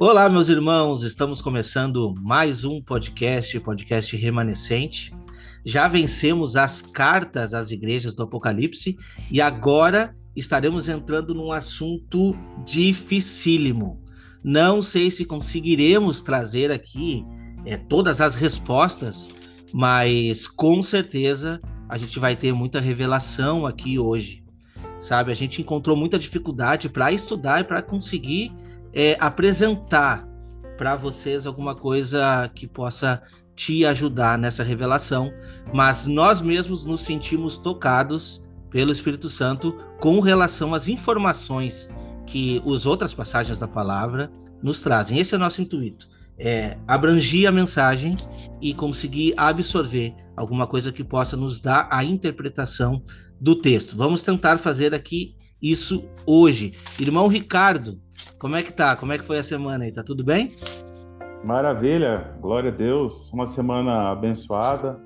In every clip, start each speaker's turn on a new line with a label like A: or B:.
A: Olá, meus irmãos, estamos começando mais um podcast Remanescente. Já vencemos as cartas às igrejas do Apocalipse e agora estaremos entrando num assunto dificílimo. Não sei se conseguiremos trazer aqui todas as respostas, mas com certeza a gente vai ter muita revelação aqui hoje. Sabe, a gente encontrou muita dificuldade para estudar e para conseguir apresentar para vocês alguma coisa que possa te ajudar nessa revelação, mas nós mesmos nos sentimos tocados pelo Espírito Santo com relação às informações que as outras passagens da palavra nos trazem. Esse é o nosso intuito, abrangir a mensagem e conseguir absorver alguma coisa que possa nos dar a interpretação do texto. Vamos tentar fazer aqui isso hoje. Irmão Ricardo, como é que tá? Como é que foi a semana aí? Tá tudo bem?
B: Maravilha, glória a Deus. Uma semana abençoada.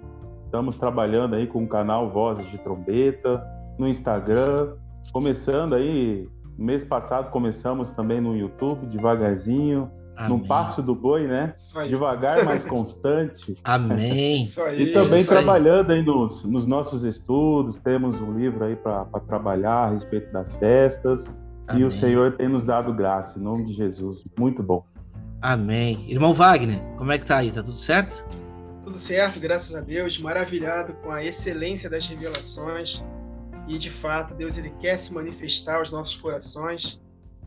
B: Estamos trabalhando aí com o canal Vozes de Trombeta, no Instagram. Começando aí, mês passado começamos também no YouTube, devagarzinho. Amém. No passo do boi, né? Devagar, mas constante.
A: Amém.
B: Isso aí, e também trabalhando aí nos nossos estudos, temos um livro aí para trabalhar a respeito das festas. Amém. E o Senhor tem nos dado graça, em nome de Jesus. Muito bom.
A: Amém. Irmão Wagner, como é que tá aí? Tá tudo certo?
C: Tudo certo, graças a Deus. Maravilhado com a excelência das revelações. E, de fato, Deus ele quer se manifestar aos nossos corações.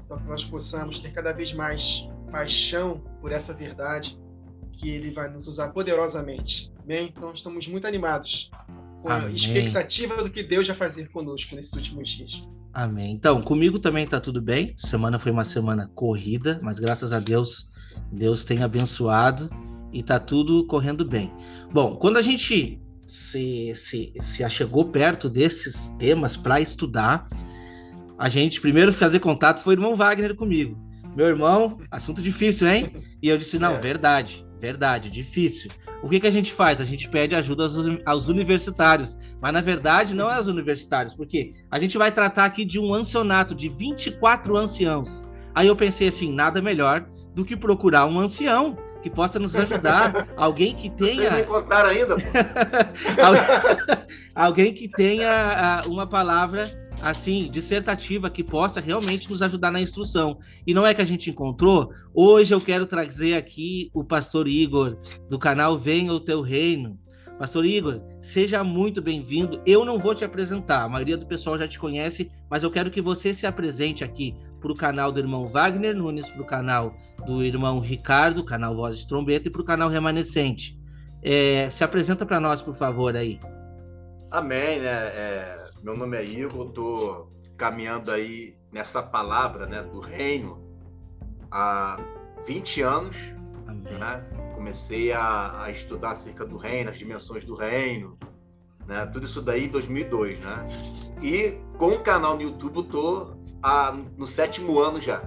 C: Então, que nós possamos ter cada vez mais paixão por essa verdade, que ele vai nos usar poderosamente. Amém? Então, estamos muito animados com a expectativa do que Deus vai fazer conosco nesses últimos dias.
A: Amém. Então, comigo também tá tudo bem. Semana foi uma semana corrida, mas graças a Deus, Deus tem abençoado e tá tudo correndo bem. Bom, quando a gente se achegou perto desses temas para estudar, a gente primeiro fazer contato foi o irmão Wagner comigo. Meu irmão, assunto difícil, hein? E eu disse, não, verdade, difícil. O que a gente faz? A gente pede ajuda aos universitários, mas na verdade não é aos universitários, porque a gente vai tratar aqui de um ancianato de 24 anciãos. Aí eu pensei assim, nada melhor do que procurar um ancião que possa nos ajudar, alguém que tenha...
D: Vocês não encontraram ainda, pô.
A: Alguém que tenha uma palavra assim, dissertativa, que possa realmente nos ajudar na instrução. E não é que a gente encontrou? Hoje eu quero trazer aqui o pastor Igor, do canal Venha o Teu Reino. Pastor Igor, seja muito bem-vindo. Eu não vou te apresentar, a maioria do pessoal já te conhece, mas eu quero que você se apresente aqui para o canal do irmão Wagner Nunes, para o canal do irmão Ricardo, canal Vozes de Trombeta, e para o canal Remanescente. Se apresenta para nós, por favor, aí.
D: Amém, né? Meu nome é Igor, estou caminhando aí nessa palavra, né, do reino há 20 anos. Né? Comecei a estudar acerca do reino, as dimensões do reino, né? Tudo isso daí em 2002, né? E com o canal no YouTube eu estou no 7º ano já,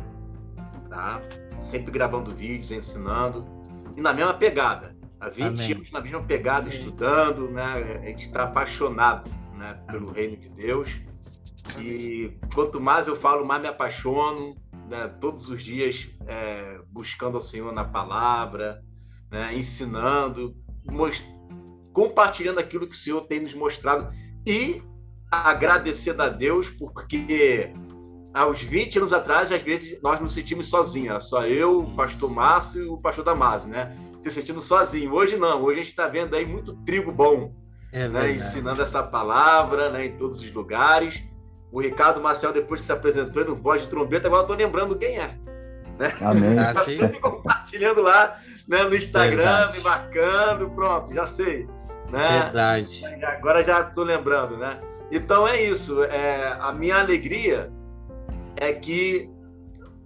D: tá? Sempre gravando vídeos, ensinando, e na mesma pegada. Há 20 anos na mesma pegada, estudando, né? A gente está apaixonado, né, pelo reino de Deus. E quanto mais eu falo, mais me apaixono, né? Todos os dias buscando ao Senhor na palavra, né? Ensinando, compartilhando aquilo que o Senhor tem nos mostrado e agradecendo a Deus, porque aos 20 anos atrás, às vezes, nós nos sentimos sozinhos. Era só eu, o pastor Márcio e o pastor Damásio, né? Se sentindo sozinho. Hoje não, hoje a gente está vendo aí muito trigo bom, né? Ensinando essa palavra, né? Em todos os lugares. O Ricardo Marcel, depois que se apresentou no Voz de Trombeta, agora eu estou lembrando quem é, né?
B: Amém.
D: Está sempre compartilhando lá, né? No Instagram, me marcando, pronto, já sei, né?
A: Verdade.
D: Agora já estou lembrando, né? Então é isso, a minha alegria é que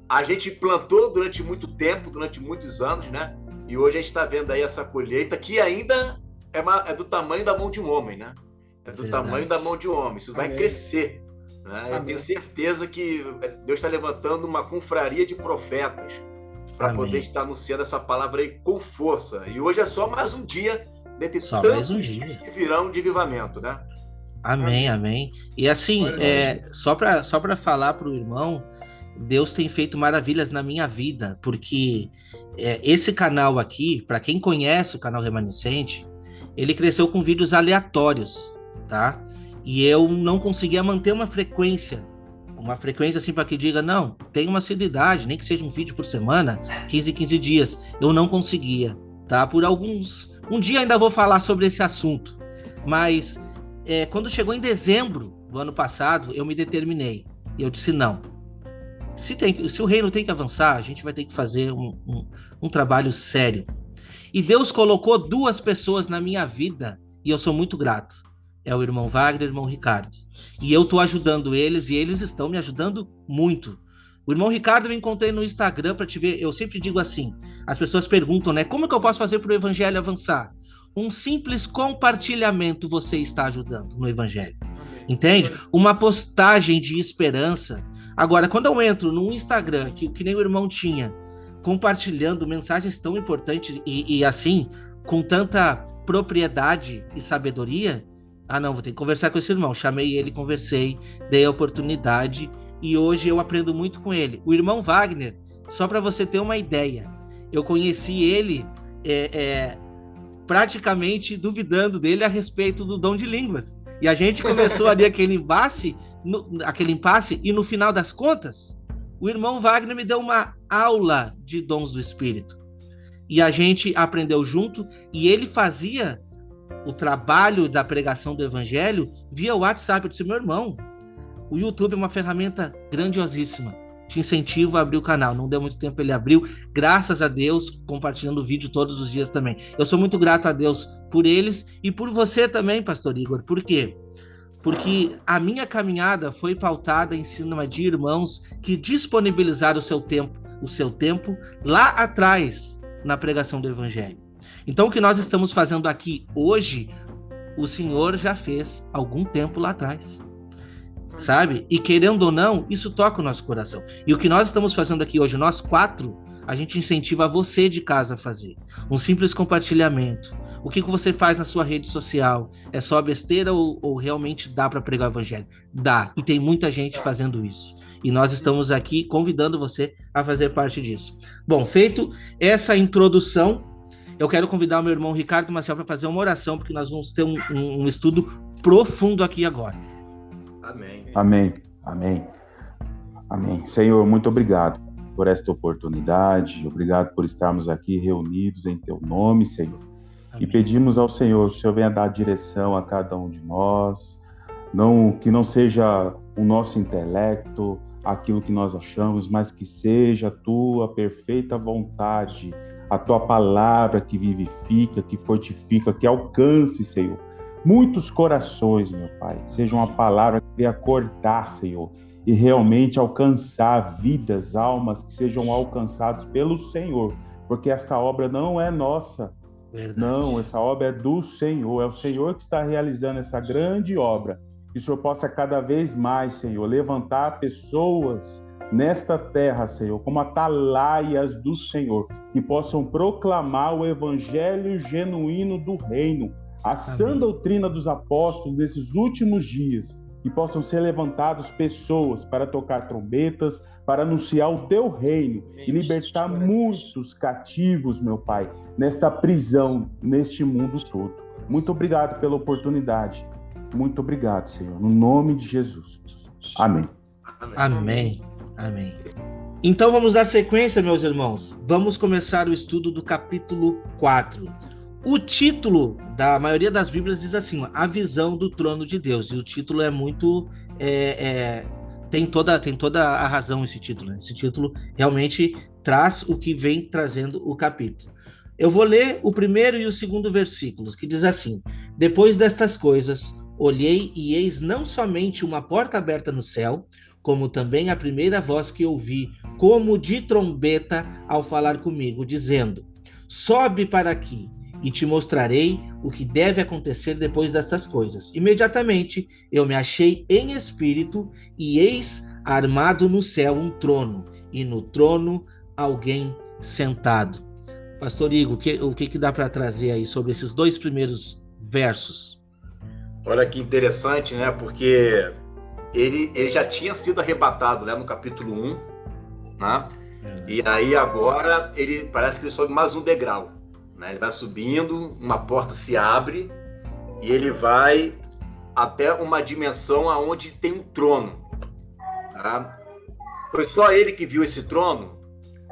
D: a gente plantou durante muito tempo, durante muitos anos, né? E hoje a gente está vendo aí essa colheita que ainda é do tamanho da mão de um homem, né? É do tamanho da mão de um homem. Isso vai crescer, né? Eu tenho certeza que Deus está levantando uma confraria de profetas para poder estar anunciando essa palavra aí com força. E hoje é só mais um dia dentre tantos dias que virão de avivamento, né?
A: Amém. E assim, só para falar para o irmão, Deus tem feito maravilhas na minha vida, porque esse canal aqui, para quem conhece o canal Remanescente, ele cresceu com vídeos aleatórios, tá? E eu não conseguia manter uma frequência assim para que diga, não, tem uma assiduidade, nem que seja um vídeo por semana, 15 dias. Eu não conseguia, tá? Um dia ainda vou falar sobre esse assunto, mas quando chegou em dezembro do ano passado, eu me determinei. E eu disse, não. Se o reino tem que avançar, a gente vai ter que fazer um trabalho sério. E Deus colocou 2 pessoas na minha vida, e eu sou muito grato. É o irmão Wagner e o irmão Ricardo. E eu estou ajudando eles, e eles estão me ajudando muito. O irmão Ricardo eu encontrei no Instagram para te ver. Eu sempre digo assim, as pessoas perguntam, né? Como que eu posso fazer para o evangelho avançar? Um simples compartilhamento você está ajudando no evangelho. Entende? Uma postagem de esperança. Agora, quando eu entro num Instagram, que nem o irmão tinha, compartilhando mensagens tão importantes e assim, com tanta propriedade e sabedoria, não, vou ter que conversar com esse irmão. Chamei ele, conversei, dei a oportunidade e hoje eu aprendo muito com ele. O irmão Wagner, só para você ter uma ideia, eu conheci ele praticamente duvidando dele a respeito do dom de línguas. E a gente começou ali aquele impasse, e no final das contas, o irmão Wagner me deu uma aula de dons do Espírito. E a gente aprendeu junto, e ele fazia o trabalho da pregação do Evangelho via WhatsApp. Eu disse, meu irmão, o YouTube é uma ferramenta grandiosíssima. Te incentivo a abrir o canal. Não deu muito tempo, ele abriu. Graças a Deus, compartilhando o vídeo todos os dias também. Eu sou muito grato a Deus por eles e por você também, pastor Igor. Por quê? Porque a minha caminhada foi pautada em cima de irmãos que disponibilizaram o seu tempo lá atrás na pregação do Evangelho. Então, o que nós estamos fazendo aqui hoje, o Senhor já fez algum tempo lá atrás, sabe? E querendo ou não, isso toca o nosso coração. E o que nós estamos fazendo aqui hoje, nós 4, a gente incentiva você de casa a fazer. Um simples compartilhamento. O que você faz na sua rede social? É só besteira ou realmente dá para pregar o Evangelho? Dá, e tem muita gente fazendo isso. E nós estamos aqui convidando você a fazer parte disso. Bom, feito essa introdução, eu quero convidar o meu irmão Ricardo Maciel para fazer uma oração, porque nós vamos ter um estudo profundo aqui agora.
D: Amém.
B: Amém. Amém. Amém. Senhor, muito obrigado por esta oportunidade. Obrigado por estarmos aqui reunidos em Teu nome, Senhor. Amém. E pedimos ao Senhor que o Senhor venha dar direção a cada um de nós, que não seja o nosso intelecto, aquilo que nós achamos, mas que seja a Tua perfeita vontade, a Tua palavra que vivifica, que fortifica, que alcance, Senhor, muitos corações, meu Pai. Seja uma palavra que venha cortar, Senhor, e realmente alcançar vidas, almas que sejam alcançadas pelo Senhor, porque essa obra não é nossa. Verdade. Não, essa obra é do Senhor, é o Senhor que está realizando essa grande obra. Que o Senhor possa cada vez mais, Senhor, levantar pessoas nesta terra, Senhor, como atalaias do Senhor, que possam proclamar o evangelho genuíno do reino, a sã doutrina dos apóstolos nesses últimos dias, que possam ser levantadas pessoas para tocar trombetas, para anunciar o teu reino e libertar muitos cativos, meu Pai, nesta prisão, neste mundo todo. Muito obrigado pela oportunidade. Muito obrigado, Senhor, no nome de Jesus. Amém.
A: Amém. Amém. Então vamos dar sequência, meus irmãos. Vamos começar o estudo do capítulo 4. O título da maioria das Bíblias diz assim, a visão do trono de Deus. E o título é muito... tem toda a razão esse título. Né? Esse título realmente traz o que vem trazendo o capítulo. Eu vou ler o primeiro e o segundo versículos, que diz assim, depois destas coisas, olhei e eis não somente uma porta aberta no céu, como também a primeira voz que ouvi, como de trombeta, ao falar comigo, dizendo, sobe para aqui, e te mostrarei o que deve acontecer depois dessas coisas. Imediatamente eu me achei em espírito, e eis armado no céu um trono, e no trono alguém sentado. Pastor Igor, o que dá para trazer aí sobre esses 2 primeiros versos?
D: Olha que interessante, né? Porque ele já tinha sido arrebatado, né, no capítulo 1, né? E aí agora ele parece que ele sobe mais um degrau, né? Ele vai subindo, uma porta se abre e ele vai até uma dimensão aonde tem um trono, tá? Foi só ele que viu esse trono.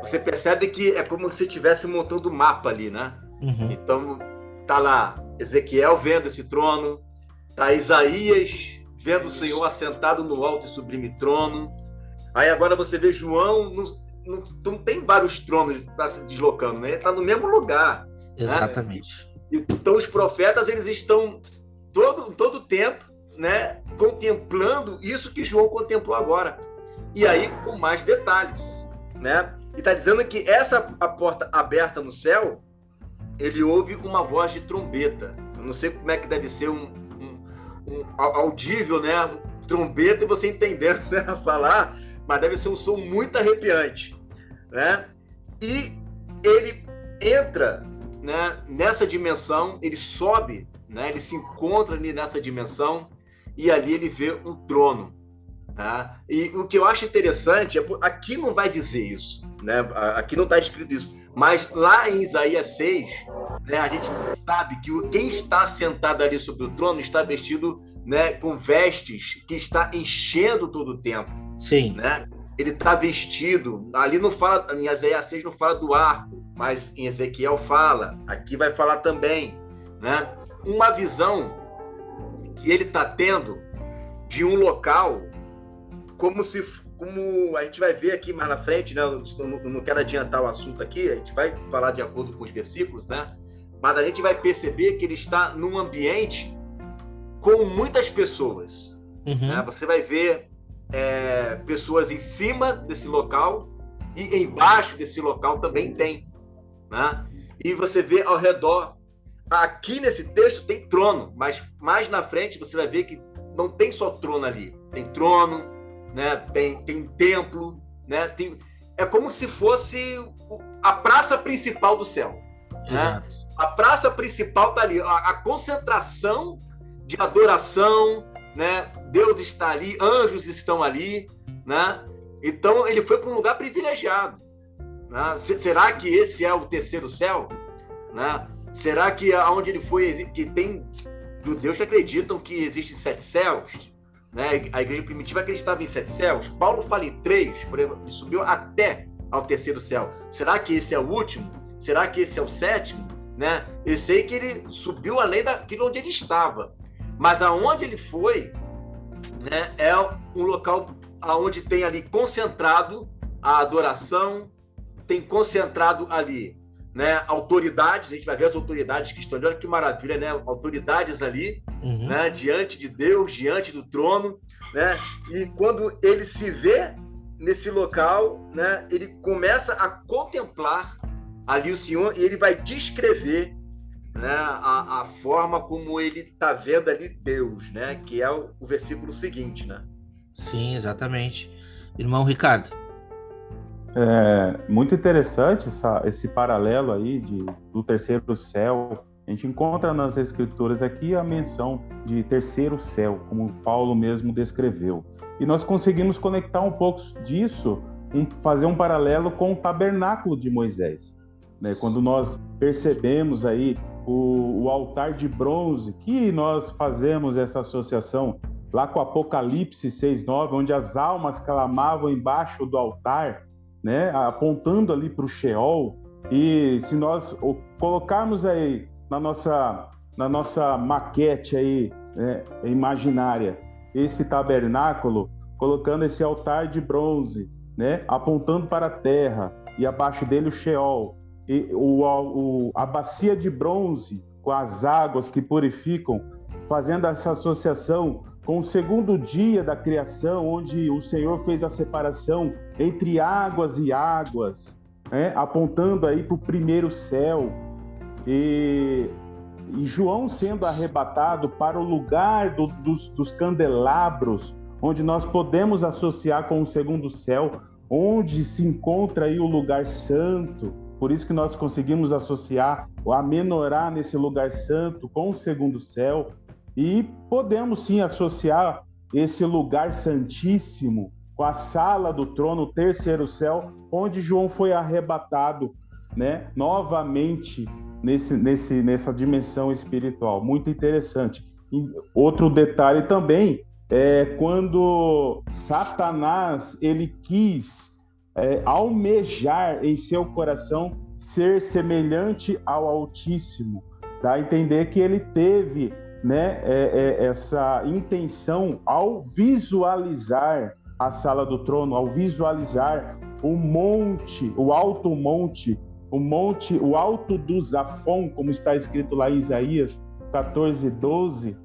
D: Você percebe que é como se estivesse montando o mapa ali, né? Então tá lá Ezequiel vendo esse trono, tá Isaías vendo o Senhor assentado no alto e sublime trono. Aí agora você vê João, não tem vários tronos que está se deslocando, né? Ele está no mesmo lugar.
A: Exatamente.
D: Né? Então os profetas, eles estão todo o tempo, né, contemplando isso que João contemplou agora. E aí com mais detalhes, né? E está dizendo que a porta aberta no céu, ele ouve uma voz de trombeta. Eu não sei como é que deve ser um audível, né? Trombeta e você entendendo, né, falar, mas deve ser um som muito arrepiante, né? E ele entra, né, nessa dimensão, ele sobe, né? Ele se encontra ali nessa dimensão e ali ele vê um trono, tá? E o que eu acho interessante é aqui não vai dizer isso, né? Aqui não está escrito isso, mas lá em Isaías 6, né, a gente sabe que quem está sentado ali sobre o trono está vestido, né, com vestes que está enchendo todo o tempo.
A: Sim.
D: Né? Ele está vestido, ali não fala, em Isaías 6 não fala do arco, mas em Ezequiel fala, aqui vai falar também, né? Uma visão que ele está tendo de um local, como a gente vai ver aqui mais na frente, né? Eu não quero adiantar o assunto aqui, a gente vai falar de acordo com os versículos, né? Mas a gente vai perceber que ele está num ambiente com muitas pessoas. Né? Você vai ver pessoas em cima desse local e embaixo desse local também tem. Né? E você vê ao redor, aqui nesse texto tem trono, mas mais na frente você vai ver que não tem só trono ali. Tem trono, né? tem um templo, né? É como se fosse a praça principal do céu. Né? A praça principal está ali, a concentração de adoração, né? Deus está ali, anjos estão ali, né? Então ele foi para um lugar privilegiado. Né? Será que esse é o terceiro céu? Né? Será que aonde ele foi, que tem judeus que acreditam que existem 7 céus? Né? A igreja primitiva acreditava em 7 céus. Paulo fala em 3, por exemplo, ele subiu até ao terceiro céu. Será que esse é o último? Será que esse é o 7º? Né? Eu sei que ele subiu além daquilo onde ele estava. Mas aonde ele foi, né, é um local onde tem ali concentrado a adoração, tem concentrado ali, né, autoridades, a gente vai ver as autoridades que estão ali, olha que maravilha, né, autoridades ali, né, diante de Deus, diante do trono, né, e quando ele se vê nesse local, né, ele começa a contemplar ali o Senhor e ele vai descrever, né, a forma como ele está vendo ali Deus, né, que é o versículo seguinte, né?
A: Sim, exatamente. Irmão Ricardo.
B: É muito interessante esse paralelo aí do terceiro céu. A gente encontra nas escrituras aqui a menção de terceiro céu, como Paulo mesmo descreveu. E nós conseguimos conectar um pouco disso, fazer um paralelo com o tabernáculo de Moisés. Né? Quando nós percebemos aí o altar de bronze, que nós fazemos essa associação lá com Apocalipse 6:9, onde as almas clamavam embaixo do altar, né, apontando ali para o Sheol. E se nós colocarmos aí na nossa maquete aí, né, imaginária, esse tabernáculo, colocando esse altar de bronze, né, apontando para a terra, e abaixo dele o Sheol, e a bacia de bronze com as águas que purificam, fazendo essa associação com o segundo dia da criação, onde o Senhor fez a separação entre águas e águas, né? Apontando aí para o primeiro céu, e João sendo arrebatado para o lugar dos candelabros, onde nós podemos associar com o segundo céu, onde se encontra aí o lugar santo. Por isso que nós conseguimos associar a menorá nesse lugar santo com o segundo céu, e podemos sim associar esse lugar santíssimo com a sala do trono, o terceiro céu, onde João foi arrebatado, né, novamente nessa dimensão espiritual. Muito interessante. E outro detalhe também é quando Satanás ele quis almejar em seu coração ser semelhante ao Altíssimo. Dá a entender que ele teve, né, essa intenção ao visualizar a sala do trono, ao visualizar o monte, o alto monte, o alto do Zafon, como está escrito lá em Isaías 14:12,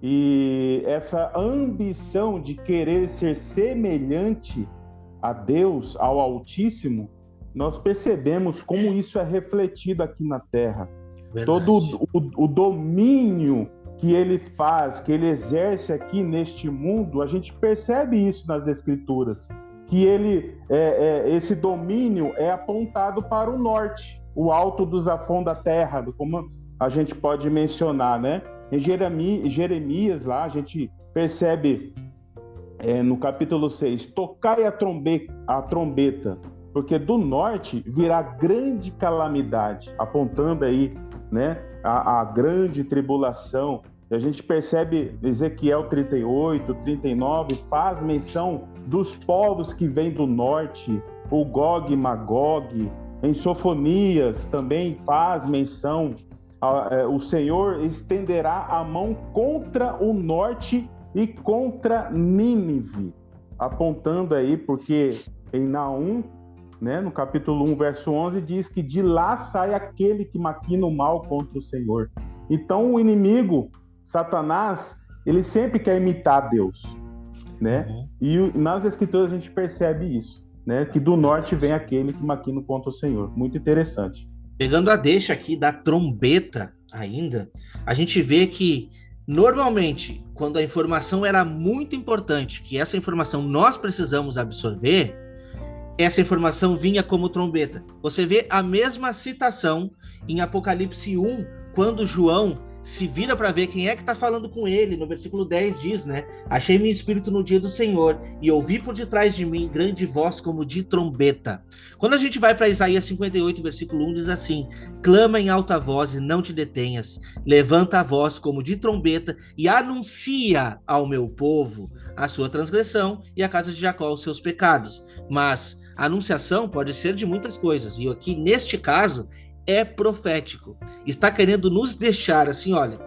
B: e essa ambição de querer ser semelhante a Deus, ao Altíssimo, nós percebemos como isso é refletido aqui na Terra. Verdade. Todo o domínio que ele faz, que ele exerce aqui neste mundo, a gente percebe isso nas Escrituras, que esse domínio é apontado para o norte, o alto do Zafon da terra, como a gente pode mencionar, né? Em Jeremias, lá, a gente percebe no capítulo 6, tocai a trombeta, porque do norte virá grande calamidade, apontando aí, né, a grande tribulação. E a gente percebe Ezequiel 38, 39, faz menção dos povos que vêm do norte, o Gog e Magog. Em Sofonias também faz menção, o Senhor estenderá a mão contra o norte e contra Nínive, apontando aí, porque em Naum, né, no capítulo 1, verso 11, diz que de lá sai aquele que maquina o mal contra o Senhor. Então o inimigo, Satanás, ele sempre quer imitar Deus, né? Uhum. E nas Escrituras a gente percebe isso, né? Que do norte vem aquele que maquina contra o Senhor. Muito interessante.
A: Pegando a deixa aqui da trombeta ainda, a gente vê que normalmente, quando a informação era muito importante, que essa informação nós precisamos absorver, essa informação vinha como trombeta. Você vê a mesma citação em Apocalipse 1, quando João se vira para ver quem é que está falando com ele. No versículo 10 diz, né? Achei meu espírito no dia do Senhor e ouvi por detrás de mim grande voz como de trombeta. Quando a gente vai para Isaías 58, versículo 1, diz assim: clama em alta voz e não te detenhas, levanta a voz como de trombeta e anuncia ao meu povo a sua transgressão e à casa de Jacó os seus pecados. Mas a anunciação pode ser de muitas coisas, e aqui neste caso é profético. Está querendo nos deixar assim, olha,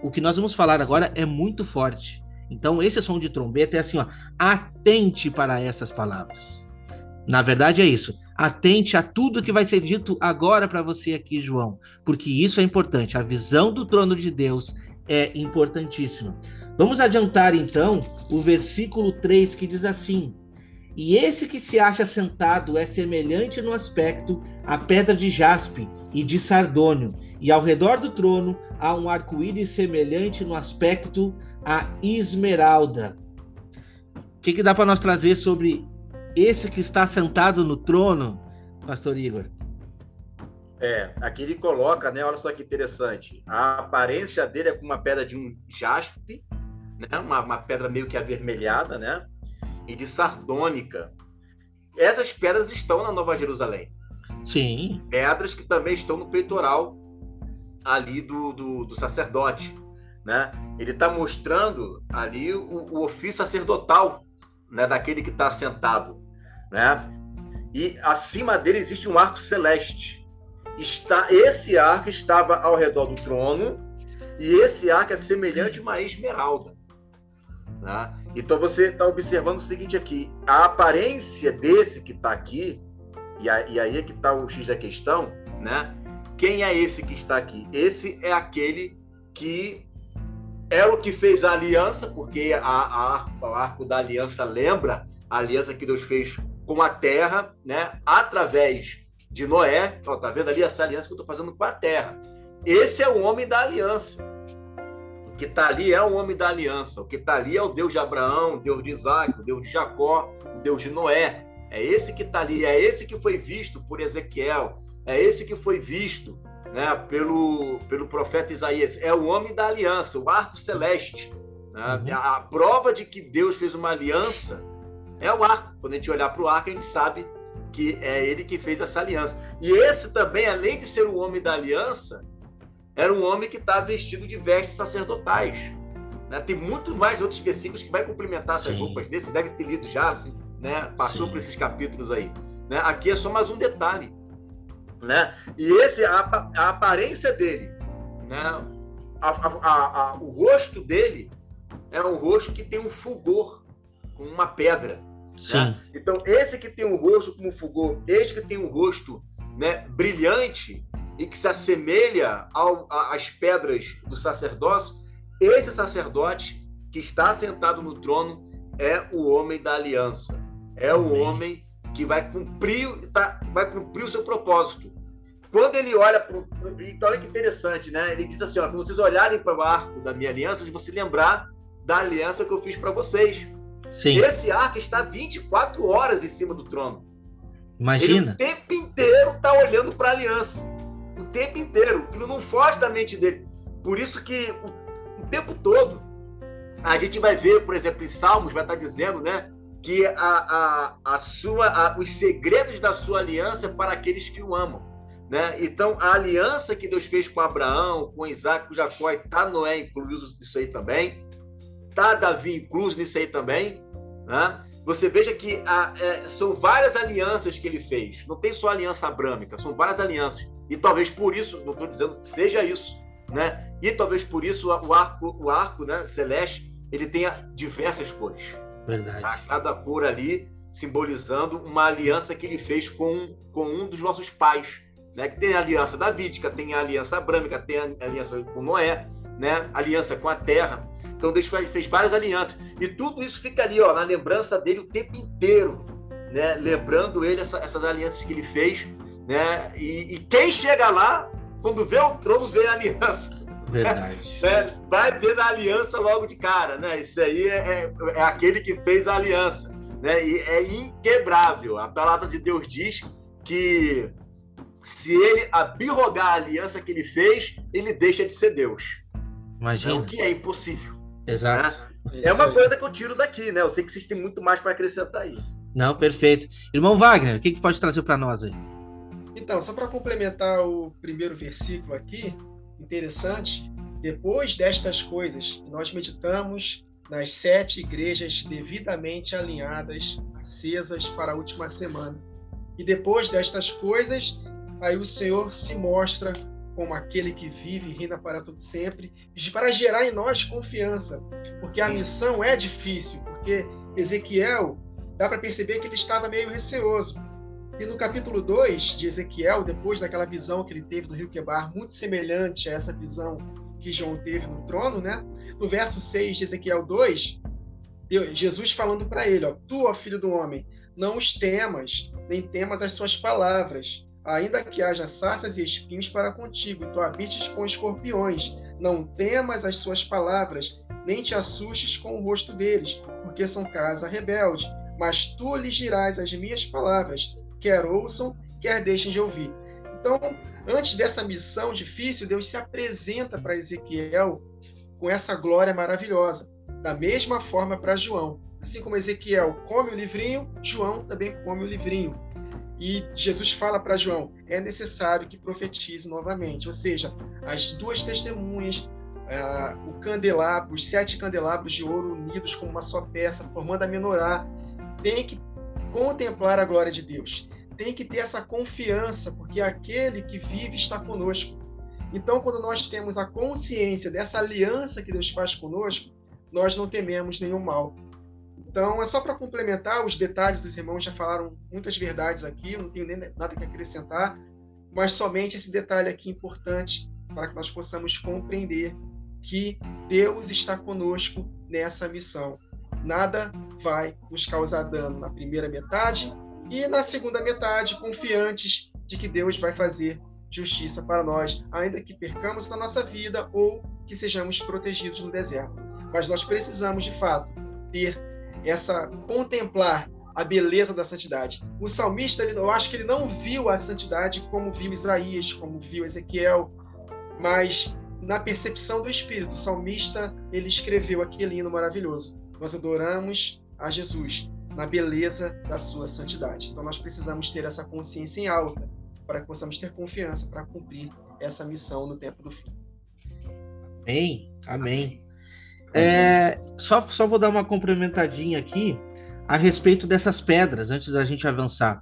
A: o que nós vamos falar agora é muito forte. Então esse som de trombeta é assim, ó, atente para essas palavras. Na verdade é isso, atente a tudo que vai ser dito agora para você aqui, João, porque isso é importante, a visão do trono de Deus é importantíssima. Vamos adiantar então o versículo 3 que diz assim: e esse que se acha sentado é semelhante no aspecto à pedra de jaspe e de sardônio, e ao redor do trono há um arco-íris semelhante no aspecto à esmeralda. O que dá para nós trazer sobre esse que está sentado no trono, pastor Igor?
D: Aqui ele coloca, né? Olha só que interessante. A aparência dele é como uma pedra de um jaspe, né? Uma pedra meio que avermelhada, né? E de sardônica. Essas pedras estão na Nova Jerusalém.
A: Sim.
D: Pedras que também estão no peitoral ali do sacerdote, né? Ele está mostrando ali o ofício sacerdotal, né, daquele que está sentado, né? E acima dele existe um arco celeste. Esse arco estava ao redor do trono e esse arco é semelhante a uma esmeralda. Né? Então você está observando o seguinte aqui: a aparência desse que está aqui, e aí é que está o X da questão, né? Quem é esse que está aqui? Esse é aquele que é o que fez a aliança, porque o arco da aliança lembra a aliança que Deus fez com a terra, né? Através de Noé. Ó, tá vendo ali essa aliança que eu estou fazendo com a terra? Esse é o homem da aliança. O que está ali é o homem da aliança. O que está ali é o Deus de Abraão, o Deus de Isaac, o Deus de Jacó, o Deus de Noé. É esse que está ali, é esse que foi visto por Ezequiel, é esse que foi visto, né, pelo profeta Isaías. É o homem da aliança, o arco celeste. Né? A prova de que Deus fez uma aliança É o arco. Quando a gente olhar para o arco, a gente sabe que é ele que fez essa aliança. E esse também, além de ser o homem da aliança, era um homem que está vestido de vestes sacerdotais. Né? Tem muito mais outros versículos que vai complementar essas roupas dele. Você deve ter lido já, né? Passou por esses capítulos aí. Né? Aqui é só mais um detalhe. Né? E a aparência dele, né? O rosto dele é um rosto que tem um fulgor, com uma pedra. Né? Então, esse que tem um rosto como um fulgor, esse que tem um rosto, né, brilhante e que se assemelha às pedras do sacerdócio, esse sacerdote que está sentado no trono é o homem da aliança. É o homem que vai cumprir o seu propósito. Quando ele olha então, olha que interessante, né? Ele diz assim, ó, quando vocês olharem para o arco da minha aliança, você lembrar da aliança que eu fiz para vocês. Sim. Esse arco está 24 horas em cima do trono.
A: Imagina.
D: Ele o tempo inteiro está olhando para a aliança. O tempo inteiro. Aquilo não foge da mente dele. Por isso que o tempo todo a gente vai ver, por exemplo, em Salmos, vai estar dizendo, né, que os segredos da sua aliança é para aqueles que o amam. Né? Então, a aliança que Deus fez com Abraão, com Isaac, com Jacó, está Noé incluso nisso aí também, está Davi incluso nisso aí também. Né? Você veja que são várias alianças que ele fez, não tem só aliança abrâmica, são várias alianças. E talvez por isso, não estou dizendo que seja isso, né? E talvez por isso o arco, né, celeste, ele tenha diversas cores.
A: Verdade.
D: A cada cor ali simbolizando uma aliança que ele fez com um dos nossos pais. Né, que tem a aliança davídica, tem a aliança abrâmica, tem a aliança com Noé, né, aliança com a terra. Então Deus fez várias alianças. E tudo isso fica ali, ó, na lembrança dele o tempo inteiro, né, lembrando ele essas alianças que ele fez. Né, e quem chega lá, quando vê o trono, vê a aliança.
A: Verdade.
D: Né, vai ver a aliança logo de cara. Né? Isso aí é aquele que fez a aliança. Né, e é inquebrável. A palavra de Deus diz que se ele abrogar a aliança que ele fez, ele deixa de ser Deus.
A: Imagina.
D: O que é impossível.
A: Exato.
D: Né? É uma coisa que eu tiro daqui, né? Eu sei que vocês têm muito mais para acrescentar aí.
A: Não, perfeito. Irmão Wagner, o que pode trazer para nós aí?
C: Então, só para complementar o primeiro versículo aqui, interessante, depois destas coisas, nós meditamos nas 7 igrejas devidamente alinhadas, acesas para a última semana. E depois destas coisas, aí o Senhor se mostra como aquele que vive e reina para todo sempre, para gerar em nós confiança, porque a missão é difícil, porque Ezequiel, dá para perceber que ele estava meio receoso. E no capítulo 2 de Ezequiel, depois daquela visão que ele teve no rio Quebar, muito semelhante a essa visão que João teve no trono, né? No verso 6 de Ezequiel 2, Jesus falando para ele, ó, tu, ó filho do homem, não os temas, nem temas as suas palavras, ainda que haja sarças e espinhos para contigo, e tu habites com escorpiões. Não temas as suas palavras, nem te assustes com o rosto deles, porque são casa rebelde. Mas tu lhes dirás as minhas palavras, quer ouçam, quer deixem de ouvir. Então, antes dessa missão difícil, Deus se apresenta para Ezequiel com essa glória maravilhosa. Da mesma forma para João. Assim como Ezequiel come o livrinho, João também come o livrinho. E Jesus fala para João, é necessário que profetize novamente. Ou seja, as 2 testemunhas, o candelabro, os 7 candelabros de ouro unidos como uma só peça, formando a menorá, tem que contemplar a glória de Deus. Tem que ter essa confiança, porque aquele que vive está conosco. Então, quando nós temos a consciência dessa aliança que Deus faz conosco, nós não tememos nenhum mal. Então, é só para complementar os detalhes, os irmãos já falaram muitas verdades aqui, eu não tenho nem nada que acrescentar, mas somente esse detalhe aqui importante para que nós possamos compreender que Deus está conosco nessa missão. Nada vai nos causar dano na primeira metade e na segunda metade, confiantes de que Deus vai fazer justiça para nós, ainda que percamos a nossa vida ou que sejamos protegidos no deserto. Mas nós precisamos, de fato, contemplar a beleza da santidade. O salmista, eu acho que ele não viu a santidade como viu Isaías, como viu Ezequiel, mas na percepção do Espírito, o salmista, ele escreveu aquele hino maravilhoso. Nós adoramos a Jesus. na beleza da sua santidade. Então nós precisamos ter essa consciência em alta para que possamos ter confiança para cumprir essa missão no tempo do fim.
A: Amém. Só vou dar uma complementadinha aqui a respeito dessas pedras, antes da gente avançar.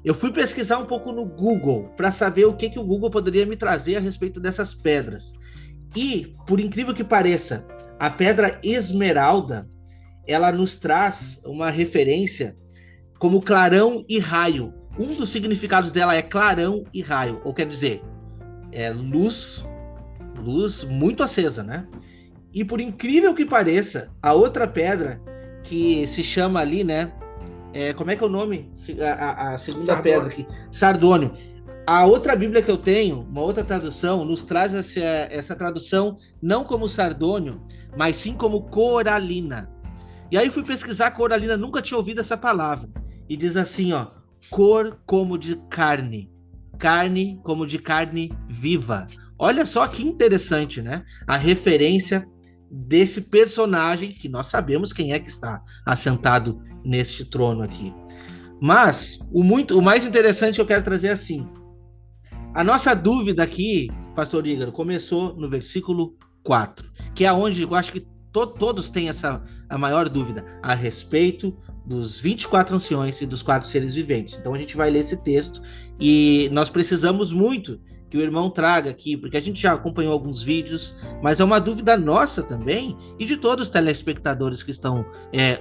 A: Eu fui pesquisar um pouco no Google para saber o que o Google poderia me trazer a respeito dessas pedras. E, por incrível que pareça, a pedra esmeralda, ela nos traz uma referência como clarão e raio. Um dos significados dela é clarão e raio, ou quer dizer, luz muito acesa, né? E por incrível que pareça, a outra pedra que se chama ali, né? Como é que é o nome? A segunda
C: Sardônio.
A: pedra aqui. Sardônio. A outra Bíblia que eu tenho, uma outra tradução, nos traz essa tradução não como sardônio, mas sim como coralina. E aí fui pesquisar coralina, nunca tinha ouvido essa palavra. E diz assim, ó, cor como de carne, carne como de carne viva. Olha só que interessante, né? A referência desse personagem que nós sabemos quem é que está assentado neste trono aqui. Mas o mais interessante que eu quero trazer é assim. A nossa dúvida aqui, pastor Ígaro, começou no versículo 4, que é onde eu acho que todos têm a maior dúvida a respeito dos 24 anciões e dos 4 seres viventes. Então a gente vai ler esse texto e nós precisamos muito que o irmão traga aqui, porque a gente já acompanhou alguns vídeos, mas é uma dúvida nossa também e de todos os telespectadores que estão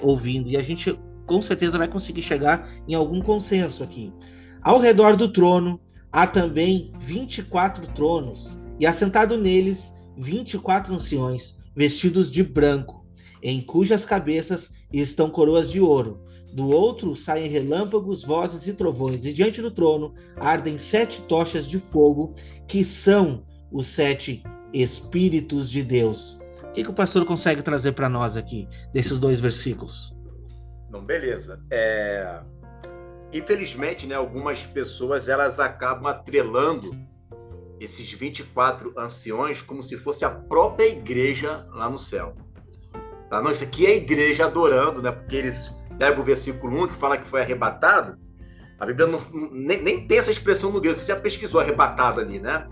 A: ouvindo, e a gente com certeza vai conseguir chegar em algum consenso aqui. Ao redor do trono há também 24 tronos, e assentado neles 24 anciões, vestidos de branco, em cujas cabeças estão coroas de ouro. Do outro saem relâmpagos, vozes e trovões, e diante do trono ardem 7 tochas de fogo, que são os 7 Espíritos de Deus. O que o pastor consegue trazer para nós aqui, desses 2 versículos?
D: Então, beleza. Infelizmente, né, algumas pessoas elas acabam atrelando esses 24 anciões como se fosse a própria igreja lá no céu. Tá? Não, isso aqui é a igreja adorando, né? Porque eles pegam o versículo 1 que fala que foi arrebatado. A Bíblia nem tem essa expressão no grego. Você já pesquisou arrebatado ali, né?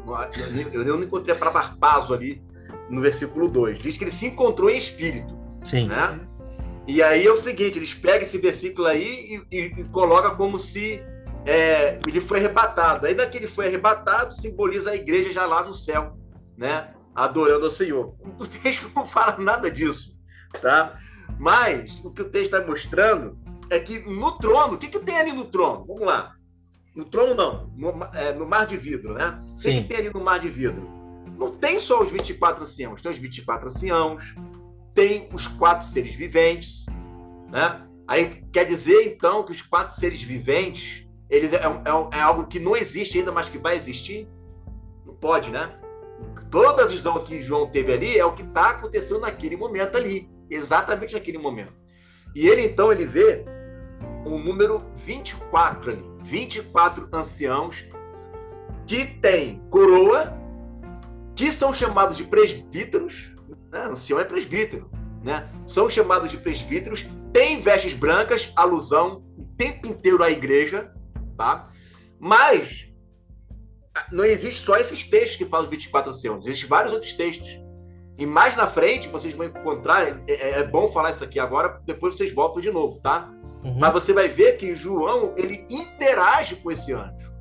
D: Eu não encontrei a palavra harpazo ali no versículo 2. Diz que ele se encontrou em espírito.
A: Sim.
D: Né? E aí é o seguinte, eles pegam esse versículo aí e colocam como se ele foi arrebatado. Aí daqui ele foi arrebatado, simboliza a igreja já lá no céu, né? Adorando ao Senhor. O texto não fala nada disso, tá? Mas o que o texto está mostrando é que no trono, o que tem ali no trono? Vamos lá. No trono não, no mar de vidro, né? O que tem ali no mar de vidro? Não tem só os 24 anciãos, tem os 24 anciãos, tem os 4 seres viventes, né? Aí quer dizer, então, que os 4 seres viventes, eles é algo que não existe ainda, mas que vai existir? Não pode, né? Toda a visão que João teve ali é o que está acontecendo naquele momento ali, exatamente naquele momento. E ele, então, ele vê o número 24 ali, 24 anciãos que têm coroa, que são chamados de presbíteros, né? Ancião é presbítero, né? São chamados de presbíteros, têm vestes brancas, alusão o tempo inteiro à igreja, tá? Mas não existe só esses textos que falam 24 anciãos, existem vários outros textos. E mais na frente, vocês vão encontrar, é bom falar isso aqui agora, depois vocês voltam de novo, tá? Uhum. Mas você vai ver que João, ele interage com esse anjo.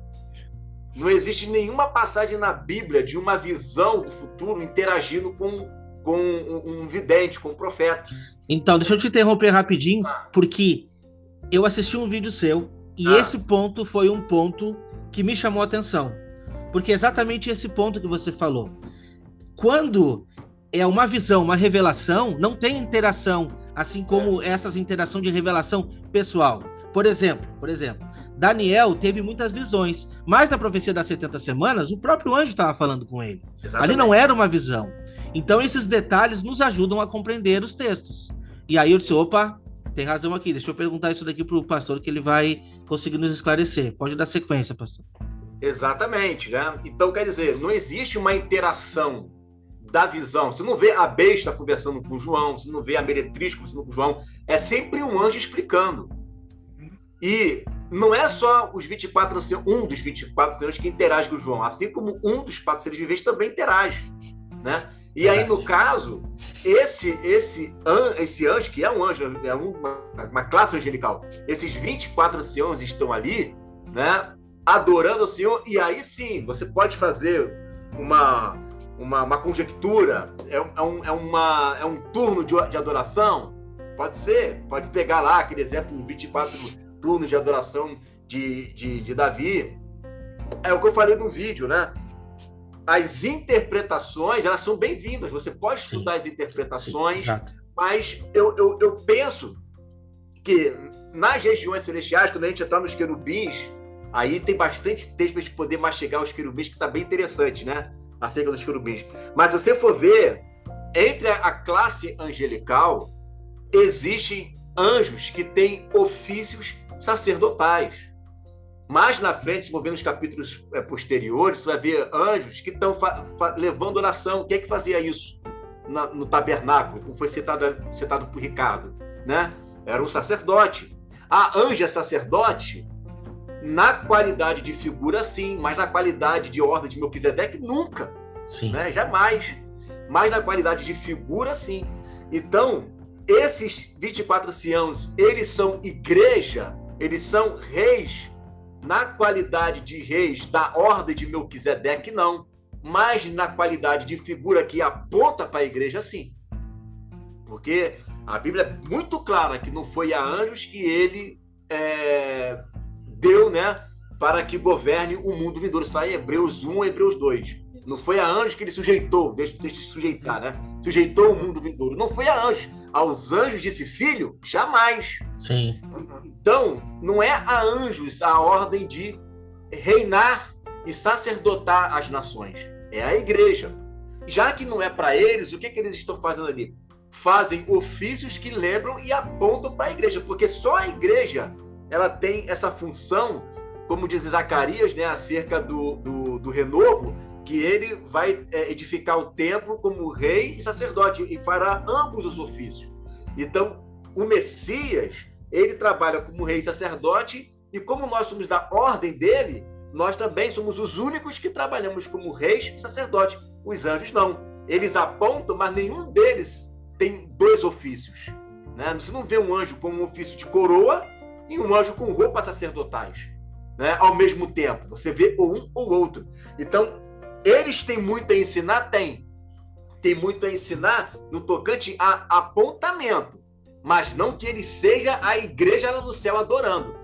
D: Não existe nenhuma passagem na Bíblia de uma visão do futuro interagindo com um vidente, com um profeta.
A: Então, deixa eu te interromper rapidinho, porque eu assisti um vídeo seu e esse ponto foi um ponto que me chamou a atenção. Porque é exatamente esse ponto que você falou. Quando é uma visão, uma revelação, não tem interação, assim como essas interações de revelação pessoal. Por exemplo, Daniel teve muitas visões, mas na profecia das 70 semanas, o próprio anjo estava falando com ele. Exatamente. Ali não era uma visão. Então, esses detalhes nos ajudam a compreender os textos. E aí eu disse, opa, tem razão aqui, deixa eu perguntar isso daqui para o pastor, que ele vai conseguir nos esclarecer. Pode dar sequência, pastor.
D: Exatamente, né? Então, quer dizer, não existe uma interação da visão. Você não vê a besta conversando com o João, você não vê a meretriz conversando com o João. É sempre um anjo explicando. E não é só os 24 anciãos, um dos 24 anciãos que interage com o João, assim como um dos 4 seres viventes também interage, né? E aí, no caso, esse anjo, que é um anjo, é uma classe angelical, esses 24 anciãos estão ali, né, adorando o Senhor, e aí sim, você pode fazer uma conjectura, é um turno de adoração, pode ser, pode pegar lá aquele exemplo, 24 turnos de adoração de Davi, é o que eu falei no vídeo, né? As interpretações, elas são bem-vindas, você pode estudar as interpretações, mas eu penso que nas regiões celestiais, quando a gente entrar nos querubins, aí tem bastante texto para a gente poder mastigar os querubins, que está bem interessante, né? Acerca dos querubins. Mas se você for ver, entre a classe angelical, existem anjos que têm ofícios sacerdotais. Mais na frente, se for ver nos capítulos posteriores, você vai ver anjos que estão levando oração. Quem é que fazia isso no tabernáculo? Como foi citado por Ricardo, né? Era um sacerdote. A anja sacerdote, na qualidade de figura, sim, mas na qualidade de ordem de Melquisedeque, nunca.
A: Sim.
D: Né? Jamais. Mas na qualidade de figura, sim. Então, esses 24 anciãos, eles são igreja, eles são reis, na qualidade de reis da ordem de Melquisedeque, não. Mas na qualidade de figura que aponta para a igreja, sim. Porque a Bíblia é muito clara que não foi a anjos que ele deu, né, para que governe o mundo vindouro. Isso está em Hebreus 1 e Hebreus 2. Não foi a anjos que ele sujeitou, deixa eu sujeitar, né? Sujeitou o mundo vindouro. Não foi a anjos. Aos anjos disse filho? Jamais.
A: Sim.
D: Então, não é a anjos a ordem de reinar e sacerdotar as nações. É a igreja. Já que não é para eles, o que eles estão fazendo ali? Fazem ofícios que lembram e apontam para a igreja, porque só a igreja ela tem essa função, como diz Zacarias, né, acerca do renovo, que ele vai edificar o templo como rei e sacerdote e fará ambos os ofícios. Então, o Messias, ele trabalha como rei e sacerdote, e como nós somos da ordem dele, nós também somos os únicos que trabalhamos como reis e sacerdote. Os anjos não. Eles apontam, mas nenhum deles tem 2 ofícios. Né? Você não vê um anjo com um ofício de coroa e um anjo com roupas sacerdotais, né? Ao mesmo tempo. Você vê um ou outro. Então, eles têm muito a ensinar? Tem muito a ensinar no tocante a apontamento, mas não que ele seja a igreja lá no céu adorando,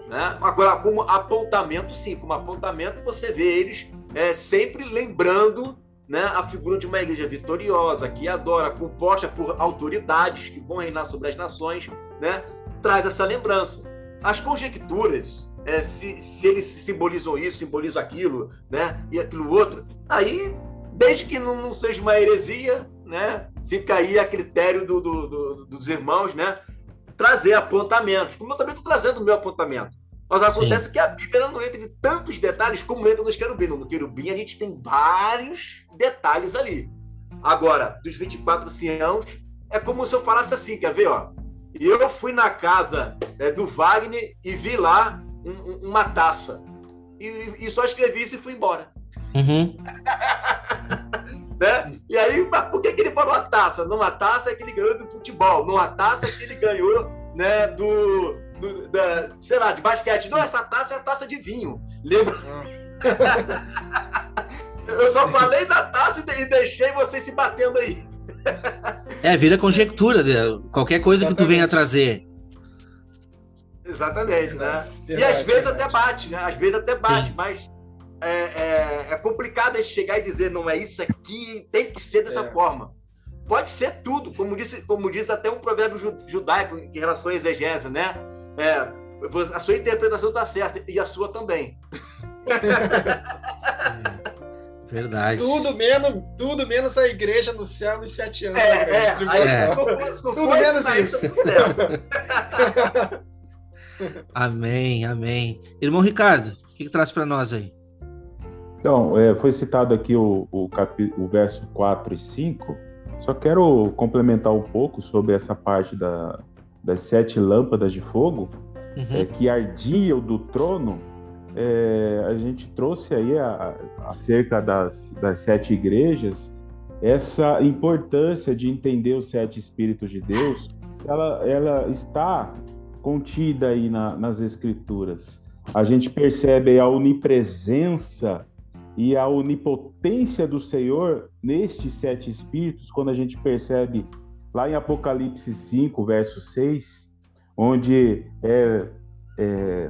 D: né? Agora, como apontamento, sim, como apontamento você vê eles sempre lembrando, né, a figura de uma igreja vitoriosa, que adora, composta por autoridades que vão reinar sobre as nações, né? Traz essa lembrança. As conjecturas, se eles simbolizam isso, simbolizam aquilo, né, e aquilo outro, aí, desde que não seja uma heresia, né, fica aí a critério dos irmãos, né, trazer apontamentos, como eu também estou trazendo o meu apontamento. Mas acontece que a Bíblia não entra em tantos detalhes como entra nos querubins. No querubim a gente tem vários detalhes ali. Agora, dos 24 anciãos, é como se eu falasse assim, quer ver, ó? Eu fui na casa do Wagner e vi lá uma taça. E só escrevi isso e fui embora.
A: Uhum.
D: Né? E aí, por que ele falou a taça? Numa taça que ele ganhou do futebol, numa taça que ele ganhou, né, sei lá, de basquete. Sim. Não, essa taça é a taça de vinho. Lembra? Eu só falei da taça e deixei vocês se batendo aí.
A: Vira conjectura, qualquer coisa que tu venha trazer.
D: Exatamente, né? E às vezes até bate, né? Às vezes até bate, mas é complicado a gente chegar e dizer, não é isso aqui, tem que ser dessa forma. Pode ser tudo, como diz até um provérbio judaico em relação à exegese, né? A sua interpretação está certa e a sua também.
A: Verdade.
C: Tudo menos a igreja no céu nos 7 anos.
D: Tudo menos isso.
A: Amém, amém. Irmão Ricardo, o que traz para nós aí?
B: Então, foi citado aqui o verso 4 e 5. Só quero complementar um pouco sobre essa parte das 7 lâmpadas de fogo, que ardiam do trono. A gente trouxe aí acerca das 7 igrejas, essa importância de entender os 7 Espíritos de Deus. Ela está contida aí nas Escrituras. A gente percebe aí a onipresença e a onipotência do Senhor nestes 7 Espíritos, quando a gente percebe lá em Apocalipse 5, verso 6, onde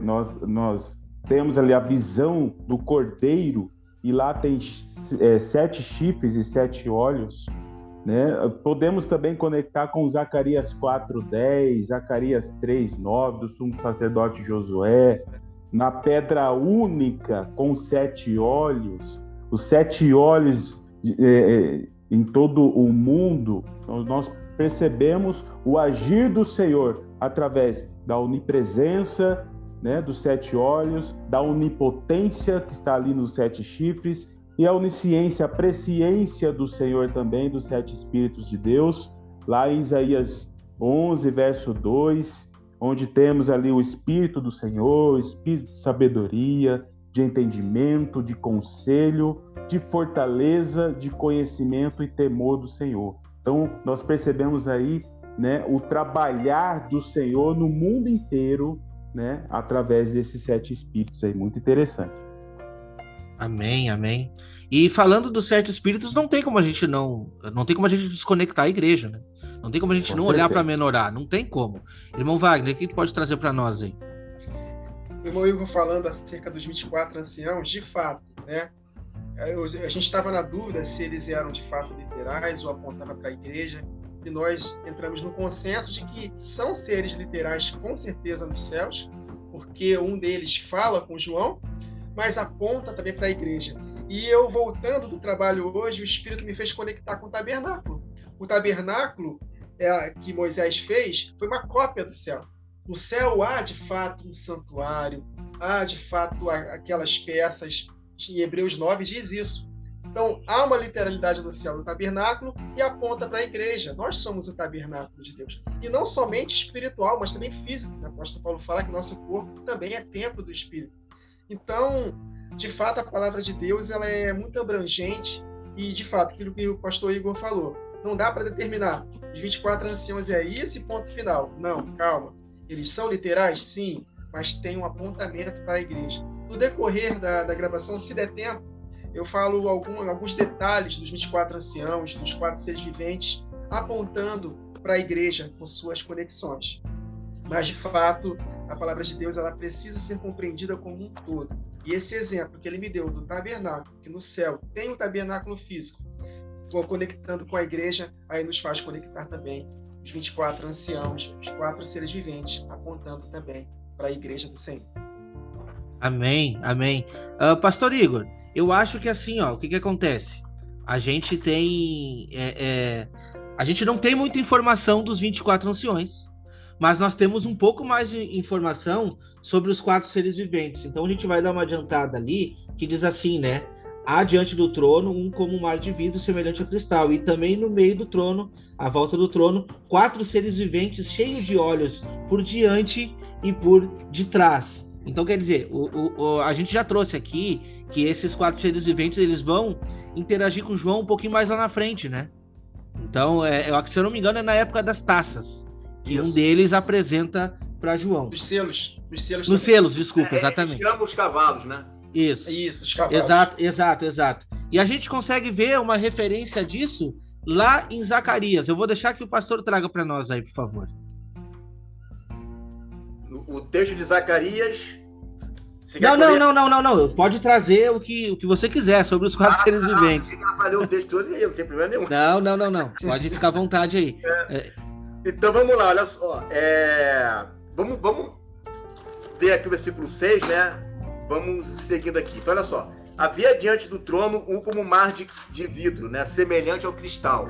B: nós temos ali a visão do Cordeiro, e lá tem 7 chifres e 7 olhos, né? Podemos também conectar com Zacarias 4:10, Zacarias 3:9, do sumo sacerdote Josué, na pedra única com 7 olhos, os 7 olhos em todo o mundo. Então, nós percebemos o agir do Senhor através da onipresença, né, dos 7 olhos, da onipotência que está ali nos 7 chifres, e a onisciência, a presciência do Senhor também, dos 7 Espíritos de Deus, lá em Isaías 11, verso 2, onde temos ali o Espírito do Senhor, o Espírito de sabedoria, de entendimento, de conselho, de fortaleza, de conhecimento e temor do Senhor. Então, nós percebemos aí, né, o trabalhar do Senhor no mundo inteiro, né, através desses 7 Espíritos aí, muito interessante.
A: Amém, amém. E falando dos 7 Espíritos, não tem como a gente desconectar a igreja, né? Não tem como a gente não olhar para a menorá, não tem como. Irmão Wagner, o que tu pode trazer para nós aí?
C: O irmão Igor falando acerca dos 24 anciãos, de fato, né? A gente estava na dúvida se eles eram de fato literais ou apontavam para a igreja, e nós entramos no consenso de que são seres literais com certeza nos céus, porque um deles fala com João, mas aponta também para a igreja. E eu, voltando do trabalho hoje, o Espírito me fez conectar com o tabernáculo. O tabernáculo que Moisés fez foi uma cópia do céu. No céu há, de fato, um santuário, há, de fato, aquelas peças. Em Hebreus 9 diz isso. Então, há uma literalidade no céu do tabernáculo e aponta para a igreja. Nós somos o tabernáculo de Deus. E não somente espiritual, mas também físico. O apóstolo Paulo fala que nosso corpo também é templo do Espírito. Então, de fato, a palavra de Deus ela é muito abrangente e, de fato, aquilo que o pastor Igor falou, não dá para determinar. Os 24 anciãos é isso e ponto final. Não, calma. Eles são literais? Sim, mas tem um apontamento para a igreja. No decorrer da gravação, se der tempo, eu falo alguns detalhes dos 24 anciãos, dos 4 seres viventes, apontando para a igreja com suas conexões. Mas, de fato, a palavra de Deus ela precisa ser compreendida como um todo. E esse exemplo que ele me deu do tabernáculo, que no céu tem um tabernáculo físico, conectando com a igreja, aí nos faz conectar também os 24 anciãos, os 4 seres viventes, apontando também para a igreja do Senhor.
A: Amém, amém. Pastor Igor, eu acho que assim, ó, o que acontece? A gente tem... a gente não tem muita informação dos 24 anciões, mas nós temos um pouco mais de informação sobre os 4 seres viventes. Então a gente vai dar uma adiantada ali, que diz assim, né? Há diante do trono um como um mar de vidro semelhante a cristal, e também no meio do trono, à volta do trono, 4 seres viventes cheios de olhos por diante e por detrás. Então, quer dizer, a gente já trouxe aqui que esses 4 seres viventes eles vão interagir com João um pouquinho mais lá na frente, né? Então, se eu não me engano, é na época das taças, que isso. Um deles apresenta para João.
C: Os selos.
A: Nos selos, desculpa, exatamente.
D: Chama os cavalos, né?
A: Isso,
C: os cavalos.
A: Exato. E a gente consegue ver uma referência disso lá em Zacarias. Eu vou deixar que o pastor traga para nós aí, por favor.
D: O texto de Zacarias...
A: Não. Pode trazer o que você quiser sobre os 4 seres viventes.
D: Eu o texto todo e não tem problema nenhum.
A: Não. Pode ficar à vontade aí.
D: Então vamos lá, olha só. Vamos ver aqui o versículo 6, né? Vamos seguindo aqui. Então, olha só. Havia diante do trono um como um mar de vidro, né? Semelhante ao cristal.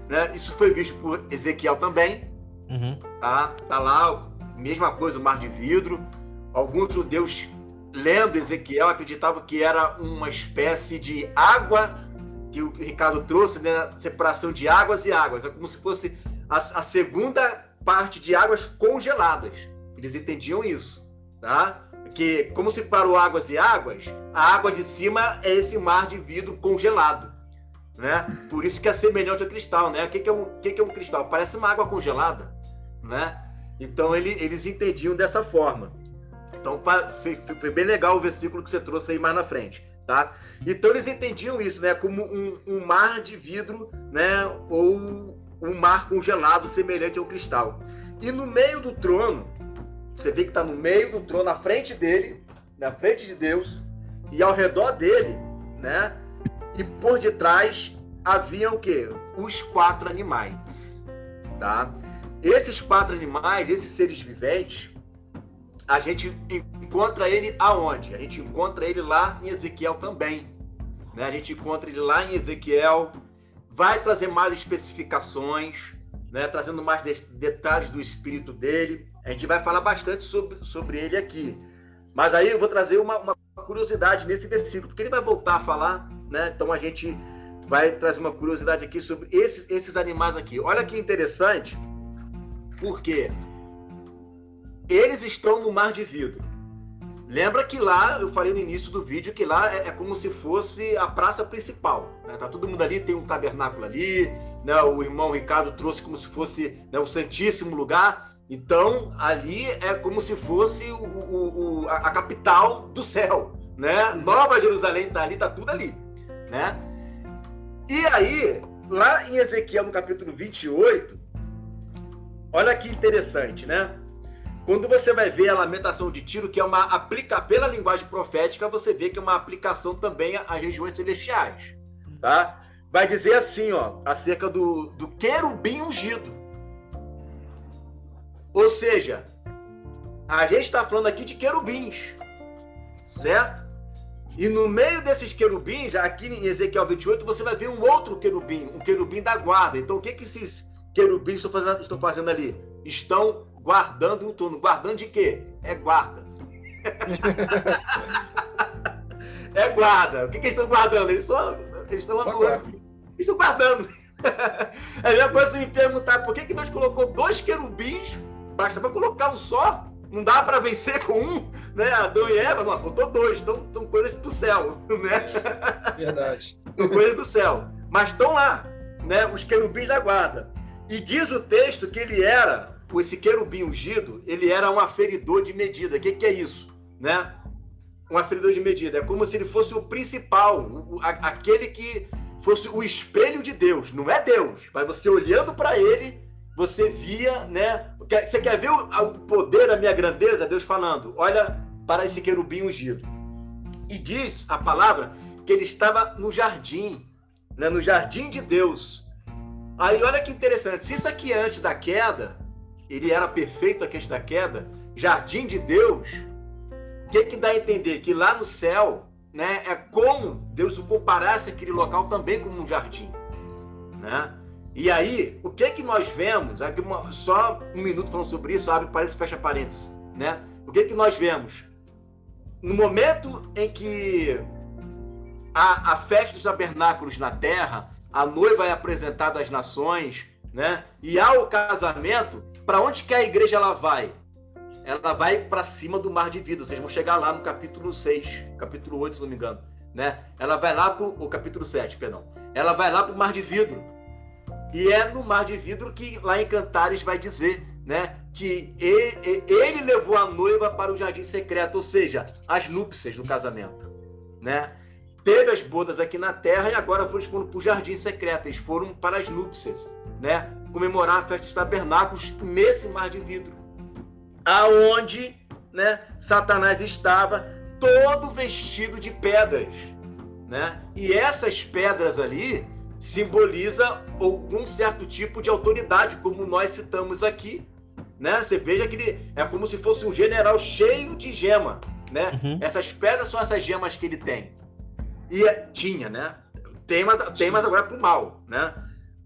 D: Né? Isso foi visto por Ezequiel também. Uhum. Tá lá, mesma coisa, o mar de vidro. Alguns judeus lendo Ezequiel, acreditavam que era uma espécie de água que o Ricardo trouxe, né? Separação de águas e águas. É como se fosse a segunda parte de águas congeladas. Eles entendiam isso, tá? Que como separou águas e águas, a água de cima é esse mar de vidro congelado, né? Por isso que é semelhante ao cristal, né? O que é um cristal? Parece uma água congelada, né? Então eles entendiam dessa forma. Então foi bem legal o versículo que você trouxe aí mais na frente, tá? Então eles entendiam isso, né? Como um mar de vidro, né? Ou um mar congelado semelhante ao cristal. E no meio do trono, você vê que está no meio do trono, na frente dele, na frente de Deus, e ao redor dele, né? E por detrás haviam o quê? Os 4 animais, tá? Esses 4 animais, esses seres viventes, a gente encontra ele aonde? A gente encontra ele lá em Ezequiel também, né? A gente encontra ele lá em Ezequiel, vai trazer mais especificações, né? Trazendo mais detalhes do espírito dele. A gente vai falar bastante sobre ele aqui. Mas aí eu vou trazer uma curiosidade nesse versículo, porque ele vai voltar a falar, né? Então a gente vai trazer uma curiosidade aqui sobre esses animais aqui. Olha que interessante, porque eles estão no mar de vidro. Lembra que lá, eu falei no início do vídeo, que lá é como se fosse a praça principal, né? Tá todo mundo ali, tem um tabernáculo ali, né? O irmão Ricardo trouxe como se fosse, né, o Santíssimo Lugar. Então, ali é como se fosse a capital do céu, né? Nova Jerusalém tá ali, tá tudo ali, né? E aí, lá em Ezequiel, no capítulo 28, olha que interessante, né? Quando você vai ver a lamentação de Tiro, que é pela linguagem profética, você vê que é uma aplicação também às regiões celestiais, tá? Vai dizer assim, ó, acerca do querubim ungido. Ou seja, a gente está falando aqui de querubins, certo? E no meio desses querubins, aqui em Ezequiel 28, você vai ver um outro querubim, um querubim da guarda. Então, o que esses querubins estão fazendo ali? Estão guardando o turno. Guardando de quê? É guarda. É guarda. O que eles estão guardando? Eles estão atuando. Eles estão guardando. É a mesma coisa se me perguntar por que Deus colocou 2 querubins. Basta para colocar um só. Não dá para vencer com um, né? Adão e Eva, não, botou 2. Então, são coisas do céu, né?
C: Verdade.
D: São coisas do céu. Mas estão lá, né? Os querubins da guarda. E diz o texto que esse querubim ungido, ele era um aferidor de medida. O que é isso, né? Um aferidor de medida. É como se ele fosse o principal, aquele que fosse o espelho de Deus. Não é Deus, mas você olhando para ele, você via, né? Você quer ver o poder, a minha grandeza? Deus falando, olha para esse querubim ungido. E diz a palavra que ele estava no jardim, né? No jardim de Deus. Aí olha que interessante, se isso aqui é antes da queda, ele era perfeito antes da queda, jardim de Deus, o que dá a entender? Que lá no céu, né, é como Deus o comparasse aquele local também como um jardim, né? E aí, o que nós vemos? Aqui só um minuto falando sobre isso, abre parênteses, fecha parênteses, né? O que nós vemos? No momento em que a festa dos tabernáculos na terra, a noiva é apresentada às nações, né? E há o casamento, para onde que a igreja ela vai? Ela vai para cima do mar de vidro. Vocês vão chegar lá no capítulo 6, capítulo 8, se não me engano, né? Ela vai lá para o capítulo 7, perdão. Ela vai lá para o mar de vidro. E é no mar de vidro que lá em Cantares vai dizer, né, que ele levou a noiva para o jardim secreto, ou seja, as núpcias do casamento, né? Teve as bodas aqui na terra e agora eles foram para o jardim secreto, eles foram para as núpcias, né? Comemorar a festa dos tabernáculos nesse mar de vidro, aonde, né, Satanás estava todo vestido de pedras, né? E essas pedras ali simboliza algum certo tipo de autoridade, como nós citamos aqui, né? Você veja que ele é como se fosse um general cheio de gema, né? Uhum. Essas pedras são essas gemas que ele tem. E tinha, né? Tem, mas agora é pro mal, né?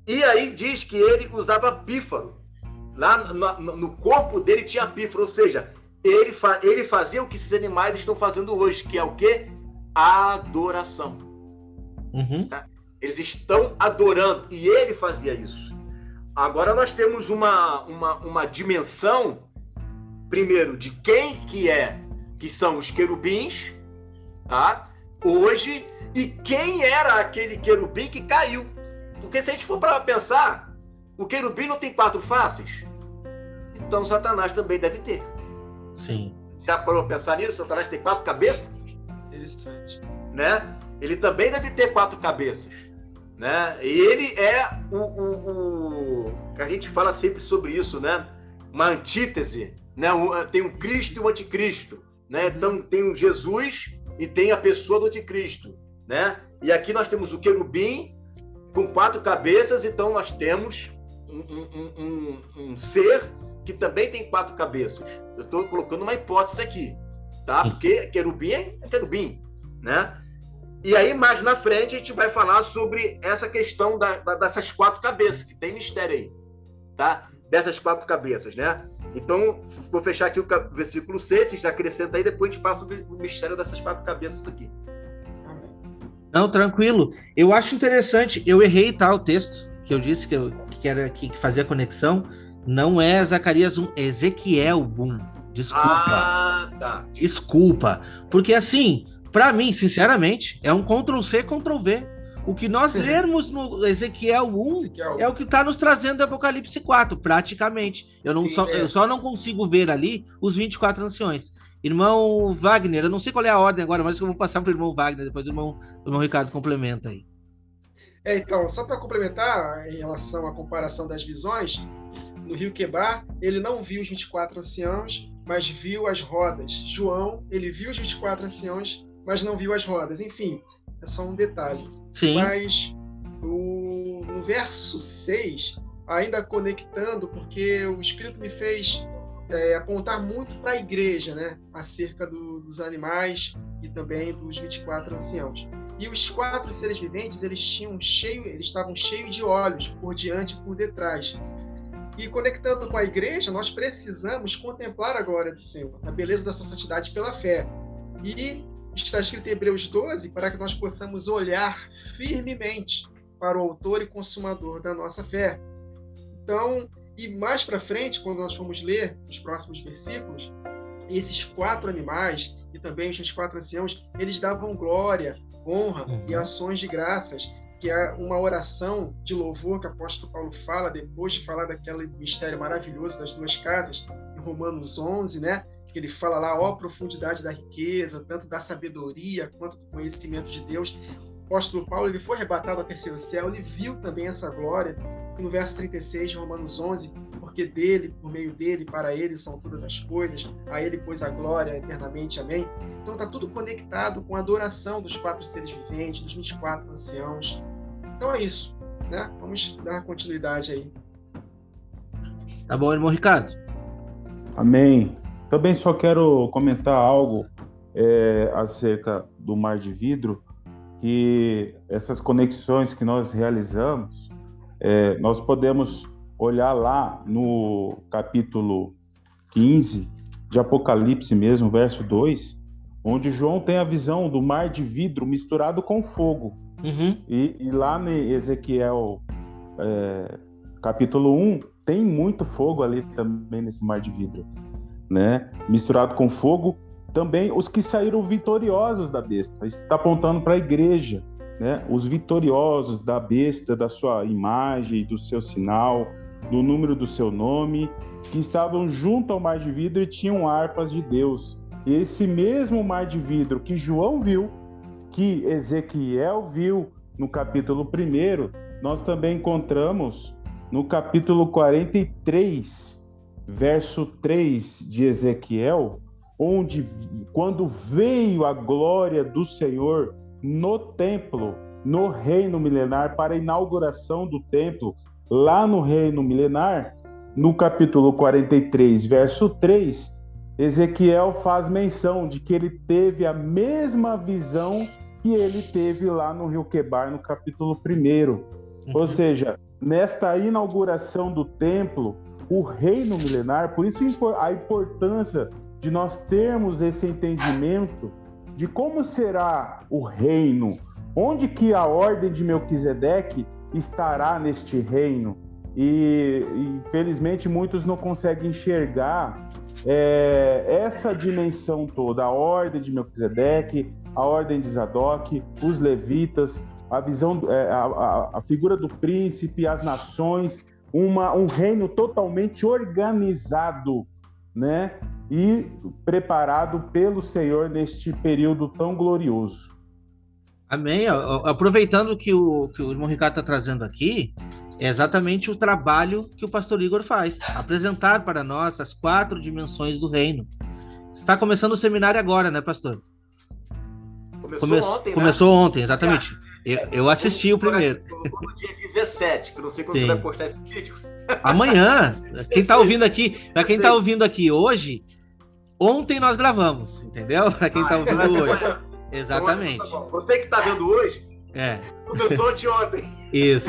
D: E aí diz que ele usava pífaro. Lá no corpo dele tinha pífaro, ou seja, ele fazia o que esses animais estão fazendo hoje, que é o quê? Adoração. Tá? Eles estão adorando, e ele fazia isso. Agora nós temos uma dimensão, primeiro, de quem que são os querubins, tá? Hoje, e quem era aquele querubim que caiu. Porque se a gente for para pensar, o querubim não tem 4 faces? Então Satanás também deve ter.
A: Sim.
D: Já parou para pensar nisso? Satanás tem 4 cabeças?
C: Interessante.
D: Né? Ele também deve ter 4 cabeças. Né? E ele é o que a gente fala sempre sobre isso, né? Uma antítese, né? Tem um Cristo e um anticristo, né? Então tem um Jesus e tem a pessoa do anticristo, né? E aqui nós temos o querubim com 4 cabeças, então nós temos um ser que também tem 4 cabeças. Eu estou colocando uma hipótese aqui, tá? Porque querubim é querubim, né? E aí, mais na frente, a gente vai falar sobre essa questão dessas 4 cabeças, que tem mistério aí, tá? Dessas 4 cabeças, né? Então, vou fechar aqui o versículo 6, vocês acrescentam aí, depois a gente fala sobre o mistério dessas 4 cabeças aqui.
A: Não, tranquilo. Eu acho interessante, eu errei, tá, o texto, que eu disse que fazia conexão, não é Zacarias 1, é Ezequiel 1. Desculpa.
D: Ah, tá.
A: Desculpa. Porque assim, para mim, sinceramente, é um Ctrl+C, Ctrl+V. O que nós lermos no Ezequiel 1 é o que está nos trazendo do Apocalipse 4, praticamente. Eu só não consigo ver ali os 24 anciões. Irmão Wagner, eu não sei qual é a ordem agora, mas eu vou passar para o irmão Wagner, depois o irmão Ricardo complementa aí.
C: Então, só para complementar em relação à comparação das visões, no rio Quebar, ele não viu os 24 anciãos, mas viu as rodas. João, ele viu os 24 anciãos, mas não viu as rodas. Enfim, é só um detalhe.
A: Sim.
C: Mas no verso 6, ainda conectando, porque o Espírito me fez apontar muito para a igreja, né? Acerca dos animais e também dos 24 anciãos. E os 4 seres viventes, eles estavam cheios de olhos, por diante e por detrás. E conectando com a igreja, nós precisamos contemplar a glória do Senhor, a beleza da sua santidade pela fé. E está escrito em Hebreus 12, para que nós possamos olhar firmemente para o autor e consumador da nossa fé. Então, e mais para frente, quando nós formos ler os próximos versículos, esses 4 animais e também os 24 anciãos, eles davam glória, honra e ações de graças, que é uma oração de louvor que o apóstolo Paulo fala depois de falar daquele mistério maravilhoso das 2 casas, em Romanos 11, né? Que ele fala lá, ó profundidade da riqueza, tanto da sabedoria quanto do conhecimento de Deus. O apóstolo Paulo, ele foi arrebatado ao 3º céu, ele viu também essa glória, e no verso 36 de Romanos 11, porque dele, por meio dele, para ele são todas as coisas, a ele pois a glória eternamente, amém? Então está tudo conectado com a adoração dos 4 seres viventes, dos 24 anciãos. Então é isso, né? Vamos dar continuidade aí.
A: Tá bom, irmão Ricardo?
B: Amém. Também só quero comentar algo acerca do Mar de Vidro, que essas conexões que nós realizamos, nós podemos olhar lá no capítulo 15 de Apocalipse mesmo, verso 2, onde João tem a visão do mar de vidro misturado com fogo. E lá em Ezequiel capítulo 1 tem muito fogo ali também nesse mar de vidro, né? Misturado com fogo, também os que saíram vitoriosos da besta. Isso está apontando para a igreja, né? Os vitoriosos da besta, da sua imagem, do seu sinal, do número do seu nome, que estavam junto ao mar de vidro e tinham harpas de Deus. E esse mesmo mar de vidro que João viu, que Ezequiel viu no capítulo 1, nós também encontramos no capítulo 43, verso 3 de Ezequiel, onde, quando veio a glória do Senhor no templo, no reino milenar, para a inauguração do templo, lá no reino milenar, no capítulo 43, verso 3, Ezequiel faz menção de que ele teve a mesma visão que ele teve lá no rio Quebar, no capítulo 1. Ou seja, nesta inauguração do templo, o reino milenar, por isso a importância de nós termos esse entendimento de como será o reino, onde que a ordem de Melquisedeque estará neste reino. E infelizmente muitos não conseguem enxergar essa dimensão toda, a ordem de Melquisedeque, a ordem de Zadok, os levitas, a visão, a figura do príncipe, as nações, um reino totalmente organizado, né? E preparado pelo Senhor neste período tão glorioso.
A: Amém. Aproveitando que o irmão Ricardo está trazendo aqui, é exatamente o trabalho que o pastor Igor faz, apresentar para nós as 4 dimensões do reino. Está começando o seminário agora, né, pastor? Começou ontem, exatamente. Eu assisti o primeiro.
D: No dia 17, que eu não sei quando você vai postar esse vídeo.
A: Amanhã, quem está ouvindo aqui hoje, ontem nós gravamos, entendeu? Para quem está ouvindo hoje. Exatamente.
D: Você que está vendo hoje, começou anteontem.
A: Isso,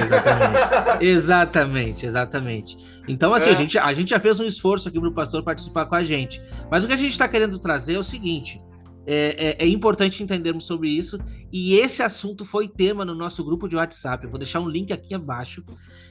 A: exatamente. Então, assim, a gente já fez um esforço aqui para o pastor participar com a gente. Mas o que a gente está querendo trazer é o seguinte: é importante entendermos sobre isso, e esse assunto foi tema no nosso grupo de WhatsApp. Eu vou deixar um link aqui abaixo.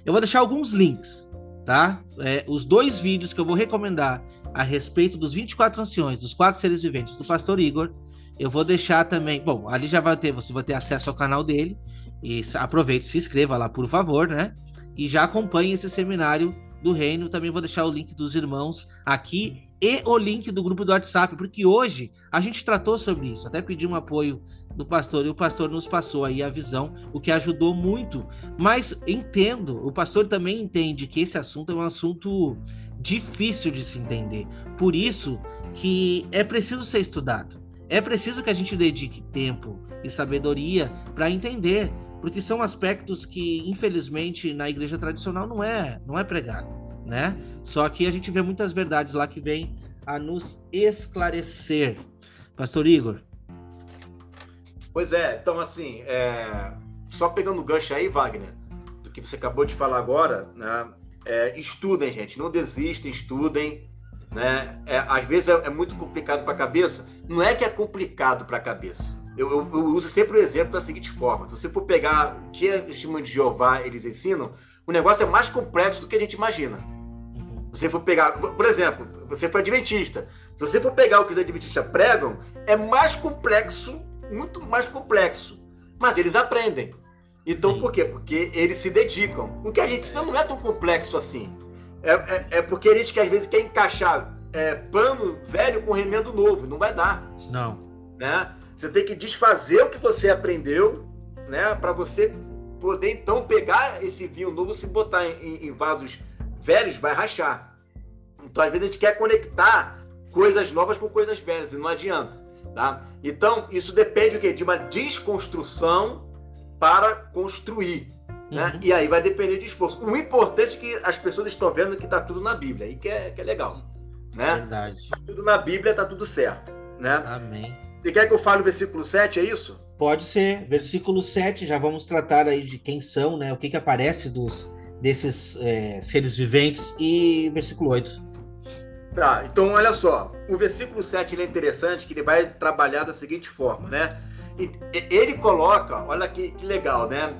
A: Eu vou deixar alguns links, tá? Os 2 vídeos que eu vou recomendar a respeito dos 24 anciões, dos 4 seres viventes do pastor Igor, eu vou deixar também. Bom, ali você vai ter acesso ao canal dele. E aproveite, se inscreva lá, por favor, né? E já acompanhe esse seminário do reino. Também vou deixar o link dos irmãos aqui e o link do grupo do WhatsApp, porque hoje a gente tratou sobre isso. Até pedi um apoio do pastor e o pastor nos passou aí a visão, o que ajudou muito. Mas entendo, o pastor também entende que esse assunto é um assunto difícil de se entender. Por isso que é preciso ser estudado. É preciso que a gente dedique tempo e sabedoria para entender, porque são aspectos que, infelizmente, na igreja tradicional não é pregado, né? Só que a gente vê muitas verdades lá que vêm a nos esclarecer. Pastor Igor?
D: Pois é, então assim, só pegando o gancho aí, Wagner, do que você acabou de falar agora, né? Estudem, gente, não desistem, estudem, né? Às vezes é muito complicado para a cabeça. Não é que é complicado para a cabeça. Eu uso sempre o exemplo da seguinte forma: se você for pegar o que os testemunhos de Jeová eles ensinam, o negócio é mais complexo do que a gente imagina. Se você for pegar, por exemplo, você foi adventista. Se você for pegar o que os adventistas pregam, é mais complexo, muito mais complexo. Mas eles aprendem. Então, por quê? Porque eles se dedicam. O que a gente ensina não é tão complexo assim. É porque a gente que às vezes quer encaixar pano velho com remendo novo. Não vai dar.
A: Não.
D: Né? Você tem que desfazer o que você aprendeu, né? Para você poder então pegar esse vinho novo, se botar em vasos velhos, vai rachar. Então, às vezes, a gente quer conectar coisas novas com coisas velhas, e não adianta. Tá? Então, isso depende o quê? De uma desconstrução para construir. Né? E aí vai depender de esforço. O importante é que as pessoas estão vendo que está tudo na Bíblia, aí que é legal. Né?
A: Verdade.
D: Tá tudo na Bíblia, está tudo certo. Né?
A: Amém.
D: Você quer que eu fale o versículo 7, é isso?
A: Pode ser. Versículo 7, já vamos tratar aí de quem são, né? O que aparece desses seres viventes. E versículo 8.
D: Tá, então olha só. O versículo 7 ele é interessante, que ele vai trabalhar da seguinte forma, né? Ele coloca, olha que legal, né?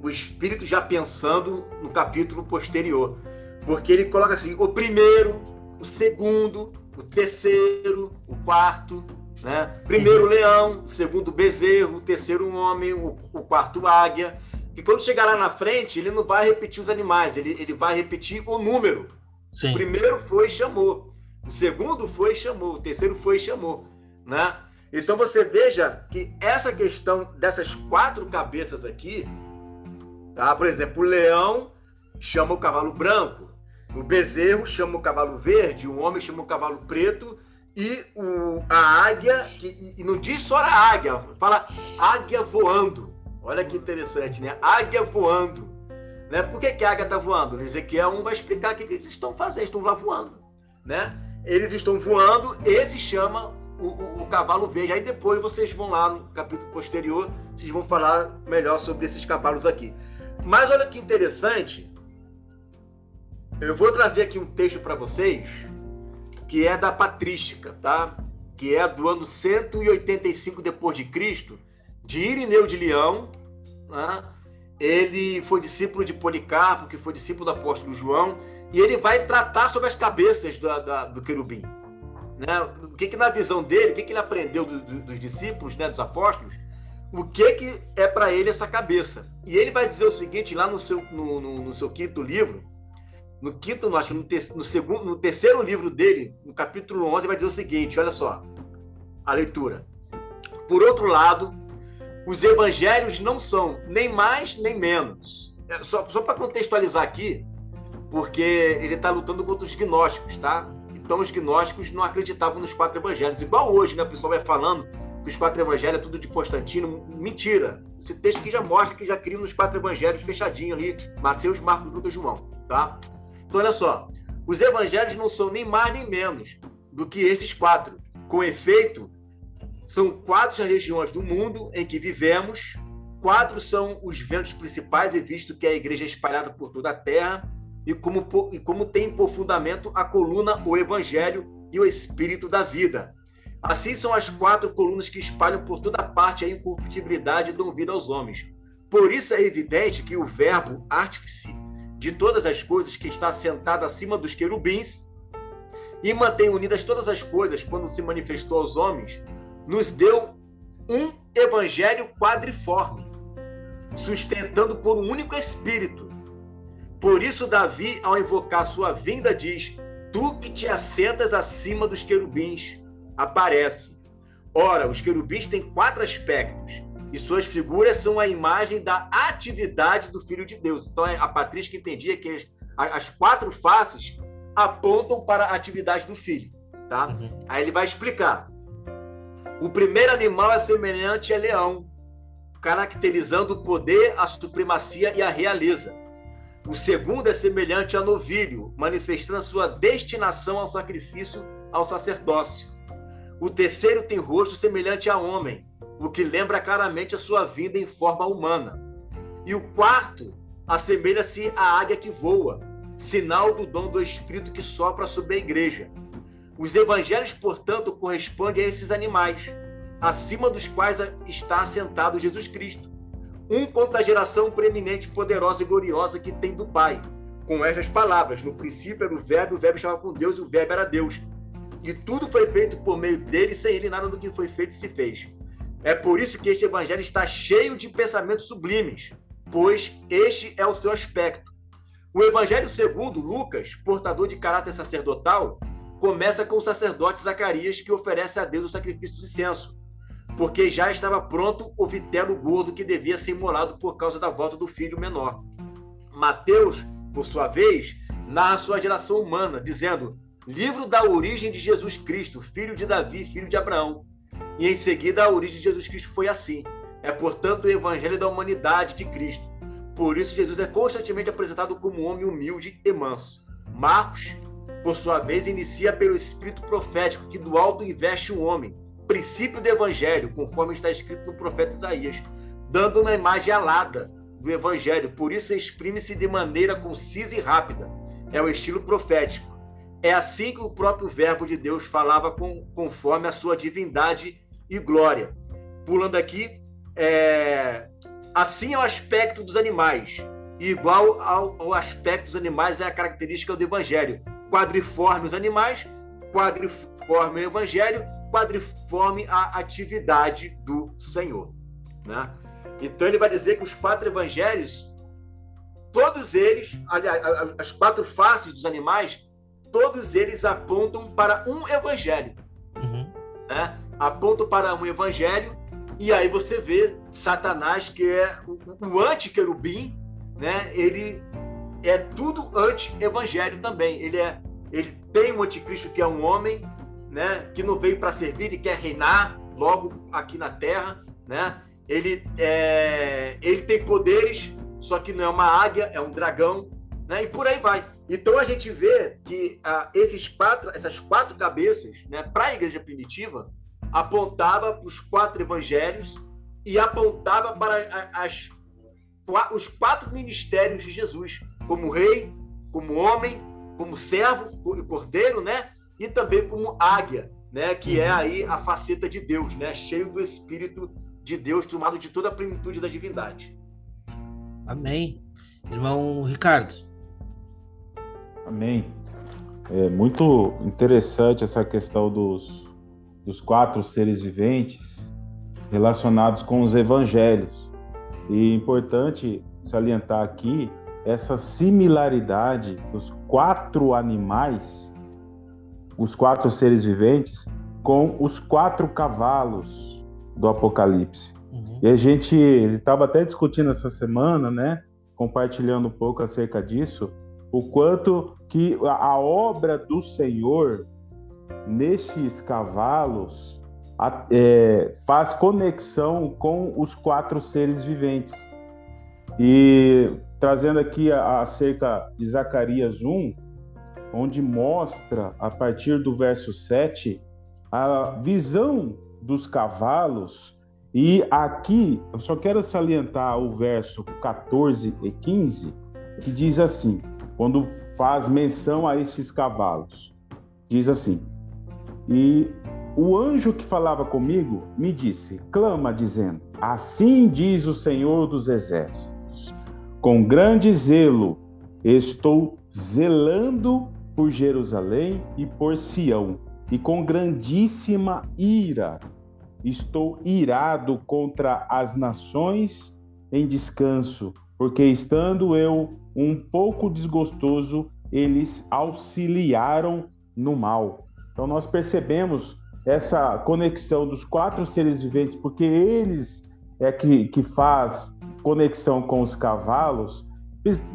D: O Espírito já pensando no capítulo posterior. Porque ele coloca assim, o primeiro, o segundo, o terceiro, o quarto... Né? Primeiro leão, segundo bezerro, terceiro homem, o quarto águia. E quando chegar lá na frente, ele não vai repetir os animais, ele vai repetir o número.
A: Sim.
D: O primeiro foi e chamou, o segundo foi e chamou, o terceiro foi e chamou. Né? Então você veja que essa questão dessas 4 cabeças aqui, tá? Por exemplo, o leão chama o cavalo branco, o bezerro chama o cavalo verde, o homem chama o cavalo preto, e a águia, e não diz só a águia, fala águia voando. Olha que interessante, né? Águia voando. Né? Por que a águia está voando? Ezequiel 1 vai explicar o que eles estão fazendo, estão lá voando. Né? Eles estão voando, esse chama o cavalo verde. Aí depois vocês vão lá no capítulo posterior, vocês vão falar melhor sobre esses cavalos aqui. Mas olha que interessante, eu vou trazer aqui um texto para vocês, que é da patrística, tá? Que é do ano 185 depois de Cristo, de Irineu de Leão, né? Ele foi discípulo de Policarpo, que foi discípulo do apóstolo João, e ele vai tratar sobre as cabeças do querubim. Né? O que na visão dele, o que ele aprendeu dos discípulos, né, dos apóstolos, o que é para ele essa cabeça. E ele vai dizer o seguinte, lá no seu quinto livro, no terceiro livro dele, no capítulo 11, vai dizer o seguinte, olha só, a leitura. Por outro lado, os evangelhos não são nem mais nem menos. Só para contextualizar aqui, porque ele está lutando contra os gnósticos, tá? Então os gnósticos não acreditavam nos 4 evangelhos. Igual hoje, né? O pessoal vai falando que os 4 evangelhos é tudo de Constantino. Mentira! Esse texto aqui já mostra que já criam nos 4 evangelhos fechadinho ali. Mateus, Marcos, Lucas, João, tá? Então olha só. Os evangelhos não são nem mais nem menos do que esses 4. Com efeito, são 4 as regiões do mundo em que vivemos. 4 são os ventos principais, e visto que a igreja é espalhada por toda a terra, e como tem por fundamento a coluna, o evangelho e o espírito da vida. Assim são as 4 colunas que espalham por toda parte a incorruptibilidade e dão vida aos homens. Por isso é evidente que o verbo artífice de todas as coisas, que está sentado acima dos querubins e mantém unidas todas as coisas quando se manifestou aos homens, nos deu um evangelho quadriforme, sustentando por um único espírito. Por isso Davi, ao invocar sua vinda, diz: tu que te assentas acima dos querubins, aparece. Ora, os querubins têm 4 aspectos, e suas figuras são a imagem da atividade do Filho de Deus. Então a patrística entendia que as 4 faces apontam para a atividade do Filho, tá? Uhum. Aí ele vai explicar. O primeiro animal é semelhante a leão, caracterizando o poder, a supremacia e a realeza. O segundo é semelhante a novilho, manifestando a sua destinação ao sacrifício, ao sacerdócio. O terceiro tem rosto semelhante a homem, o que lembra claramente a sua vida em forma humana. E o quarto assemelha-se à águia que voa, sinal do dom do Espírito que sopra sobre a igreja. Os evangelhos, portanto, correspondem a esses animais, acima dos quais está assentado Jesus Cristo. Um contra a geração preeminente, poderosa e gloriosa que tem do Pai. Com estas palavras, no princípio era o verbo estava com Deus e o verbo era Deus. E tudo foi feito por meio dele, sem ele nada do que foi feito se fez. É por isso que este evangelho está cheio de pensamentos sublimes, pois este é o seu aspecto. O evangelho segundo Lucas, portador de caráter sacerdotal, começa com o sacerdote Zacarias, que oferece a Deus o sacrifício de incenso, porque já estava pronto o vitelo gordo que devia ser imolado por causa da volta do filho menor. Mateus, por sua vez, narra sua geração humana, dizendo: livro da origem de Jesus Cristo, filho de Davi, filho de Abraão. E em seguida a origem de Jesus Cristo foi assim. É, portanto, o evangelho da humanidade de Cristo. Por isso Jesus é constantemente apresentado como um homem humilde e manso. Marcos, por sua vez, inicia pelo espírito profético que do alto investe o homem, princípio do evangelho, conforme está escrito no profeta Isaías, dando uma imagem alada do evangelho. Por isso exprime-se de maneira concisa e rápida. É o estilo profético. É assim que o próprio verbo de Deus falava conforme a sua divindade e glória. Pulando aqui, assim é o aspecto dos animais. E igual ao aspecto dos animais é a característica do evangelho. Quadriforme os animais, quadriforme o evangelho, quadriforme a atividade do Senhor, né? Então ele vai dizer que os 4 evangelhos, todos eles, aliás, as 4 faces dos animais, todos eles apontam para um evangelho, né? Apontam para um evangelho, e aí você vê Satanás, que é o anti-querubim, né? Ele é tudo anti-evangelho também. Ele tem um anticristo que é um homem, né, que não veio para servir e quer reinar logo aqui na Terra, né? Ele tem poderes, só que não é uma águia, é um dragão, né? E por aí vai. Então a gente vê que essas 4 cabeças, né, para a igreja primitiva, apontava para os 4 evangelhos e apontava para os 4 ministérios de Jesus, como rei, como homem, como servo e cordeiro, né? e também como águia, né? Que é aí a faceta de Deus, né? Cheio do Espírito de Deus, tomado de toda a plenitude da divindade.
A: Amém. Irmão Ricardo.
B: Amém. É muito interessante essa questão dos 4 seres viventes relacionados com os evangelhos. E é importante salientar aqui essa similaridade dos 4 animais, os 4 seres viventes, com os 4 cavalos do Apocalipse. E a gente estava até discutindo essa semana, né, compartilhando um pouco acerca disso, o quanto que a obra do Senhor nestes cavalos faz conexão com os 4 seres viventes. E trazendo aqui acerca de Zacarias 1, onde mostra, a partir do verso 7, a visão dos cavalos. E aqui eu só quero salientar o verso 14 e 15, que diz assim, quando faz menção a esses cavalos, diz assim: e o anjo que falava comigo me disse, clama dizendo, assim diz o Senhor dos Exércitos, com grande zelo estou zelando por Jerusalém e por Sião, e com grandíssima ira estou irado contra as nações em descanso, porque estando eu um pouco desgostoso, eles auxiliaram no mal. Então nós percebemos essa conexão dos 4 seres viventes, porque eles é que faz conexão com os cavalos.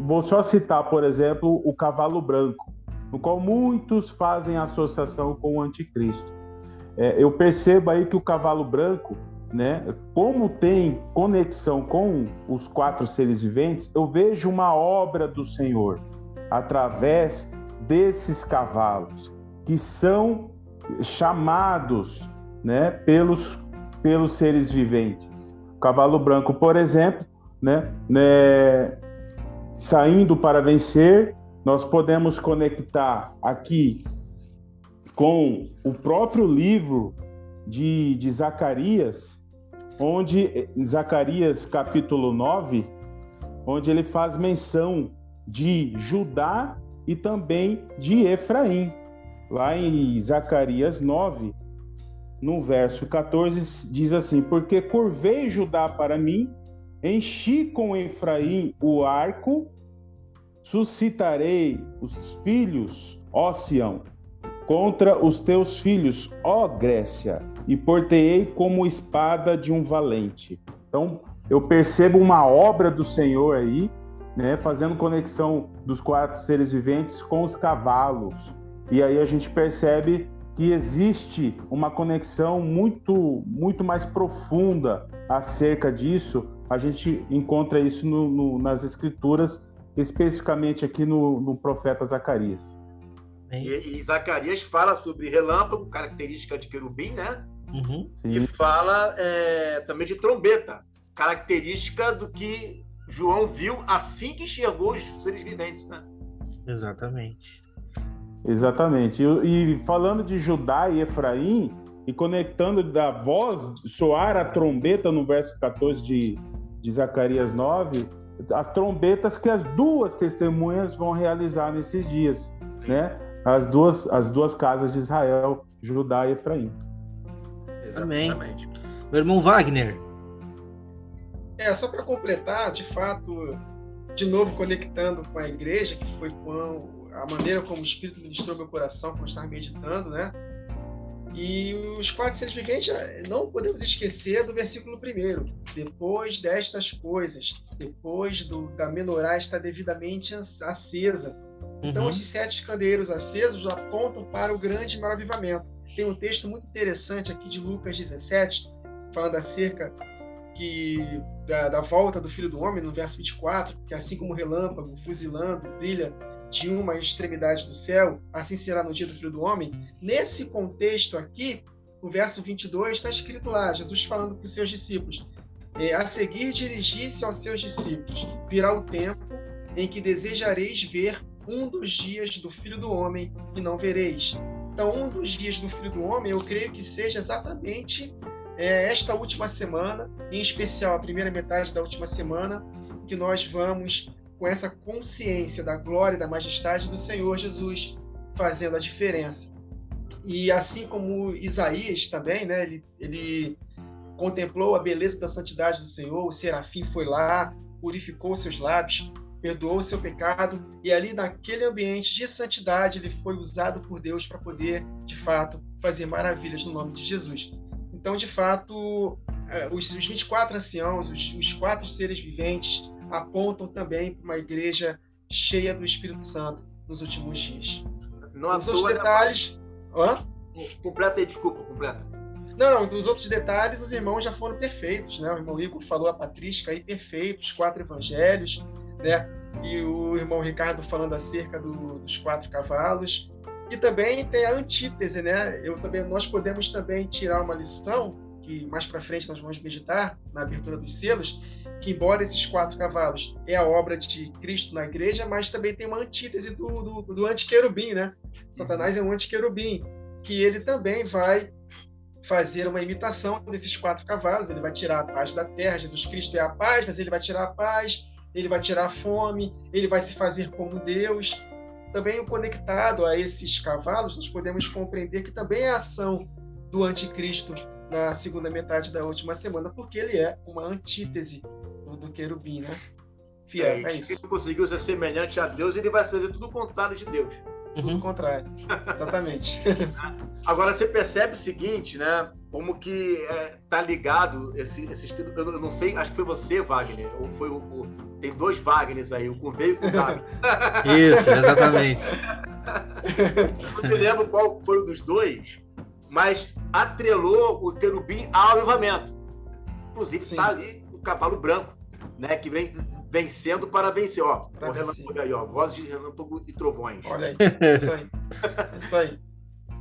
B: Vou só citar, por exemplo, o cavalo branco, no qual muitos fazem associação com o anticristo. Eu percebo aí que o cavalo branco, né, como tem conexão com os 4 seres viventes, eu vejo uma obra do Senhor através desses cavalos, que são chamados, né, pelos seres viventes. O cavalo branco, por exemplo, né, saindo para vencer, nós podemos conectar aqui com o próprio livro de Zacarias, onde Zacarias capítulo 9, onde ele faz menção de Judá e também de Efraim. Lá em Zacarias 9, no verso 14, diz assim: porque curvei Judá para mim, enchi com Efraim o arco, suscitarei os filhos, ó Sião, contra os teus filhos, ó Grécia, e portei como espada de um valente. Então, eu percebo uma obra do Senhor aí, né, fazendo conexão dos 4 seres viventes com os cavalos. E aí a gente percebe que existe uma conexão muito, muito mais profunda acerca disso. A gente encontra isso nas Escrituras, especificamente aqui no profeta Zacarias.
D: E Zacarias fala sobre relâmpago, característica de querubim, né? E
B: Sim.
D: fala também de trombeta, característica do que João viu assim que enxergou os seres viventes, né?
A: Exatamente.
B: Exatamente. E falando de Judá e Efraim, e conectando da voz, soar a trombeta no verso 14 de Zacarias 9, as trombetas que as 2 testemunhas vão realizar nesses dias, né? As duas casas de Israel, Judá e Efraim.
D: Exatamente.
A: Meu irmão Wagner.
C: Só para completar, de fato, de novo conectando com a igreja, que foi com a maneira como o Espírito ministrou meu coração quando eu estava meditando, né? E os 4 seres viventes, não podemos esquecer do versículo 1. Depois destas coisas, depois da menorá estar devidamente acesa. Então, esses 7 candeeiros acesos apontam para o grande maior avivamento. Tem um texto muito interessante aqui de Lucas 17, falando acerca da volta do Filho do Homem, no verso 24, que assim como o relâmpago fuzilando brilha de uma extremidade do céu, assim será no dia do Filho do Homem. Nesse contexto aqui, no verso 22, está escrito lá, Jesus falando para os seus discípulos, a seguir dirigir-se aos seus discípulos, virá o tempo em que desejareis ver um dos dias do Filho do Homem e não vereis. Então, um dos dias do Filho do Homem, eu creio que seja exatamente esta última semana, em especial a primeira metade da última semana, que nós vamos, com essa consciência da glória e da majestade do Senhor Jesus, fazendo a diferença. E assim como Isaías também, né, ele contemplou a beleza da santidade do Senhor, o serafim foi lá, purificou seus lábios, perdoou o seu pecado, e ali naquele ambiente de santidade ele foi usado por Deus para poder, de fato, fazer maravilhas no nome de Jesus. Então, de fato, os 24 anciãos, os 4 seres viventes, apontam também para uma igreja cheia do Espírito Santo nos últimos dias. Os outros detalhes...
D: Completa aí, desculpa, completa.
C: Não, dos outros detalhes, os irmãos já foram perfeitos, né? O irmão Igor falou a patrística aí, perfeito, os 4 evangelhos, né? E o irmão Ricardo falando acerca dos 4 cavalos. E também tem a antítese, né? Nós podemos também tirar uma lição, que mais para frente nós vamos meditar, na abertura dos selos, que embora esses 4 cavalos é a obra de Cristo na igreja, mas também tem uma antítese do antiquerubim, né? Satanás é um antiquerubim, que ele também vai fazer uma imitação desses 4 cavalos, ele vai tirar a paz da terra, Jesus Cristo é a paz, mas ele vai tirar a paz, ele vai tirar a fome, ele vai se fazer como Deus. Também conectado a esses cavalos, nós podemos compreender que também é a ação do anticristo na segunda metade da última semana, porque ele é uma antítese do querubim, né? Fiel, é isso.
D: Se ele conseguiu ser semelhante a Deus, ele vai fazer tudo o contrário de Deus.
C: Tudo o contrário, exatamente.
D: Agora, você percebe o seguinte, né? Como que tá ligado esse eu não sei, acho que foi você, Wagner, ou foi tem 2 Wagners aí, o Curveio e o Gabi.
A: Isso, exatamente.
D: Eu não me lembro qual foi o dos 2, mas atrelou o querubim ao avivamento. Inclusive, está ali o cavalo branco, né? Que vem vencendo para vencer. Ó, o relâmpago aí, ó, vozes de relâmpago e trovões.
C: Olha aí, isso aí. Isso aí.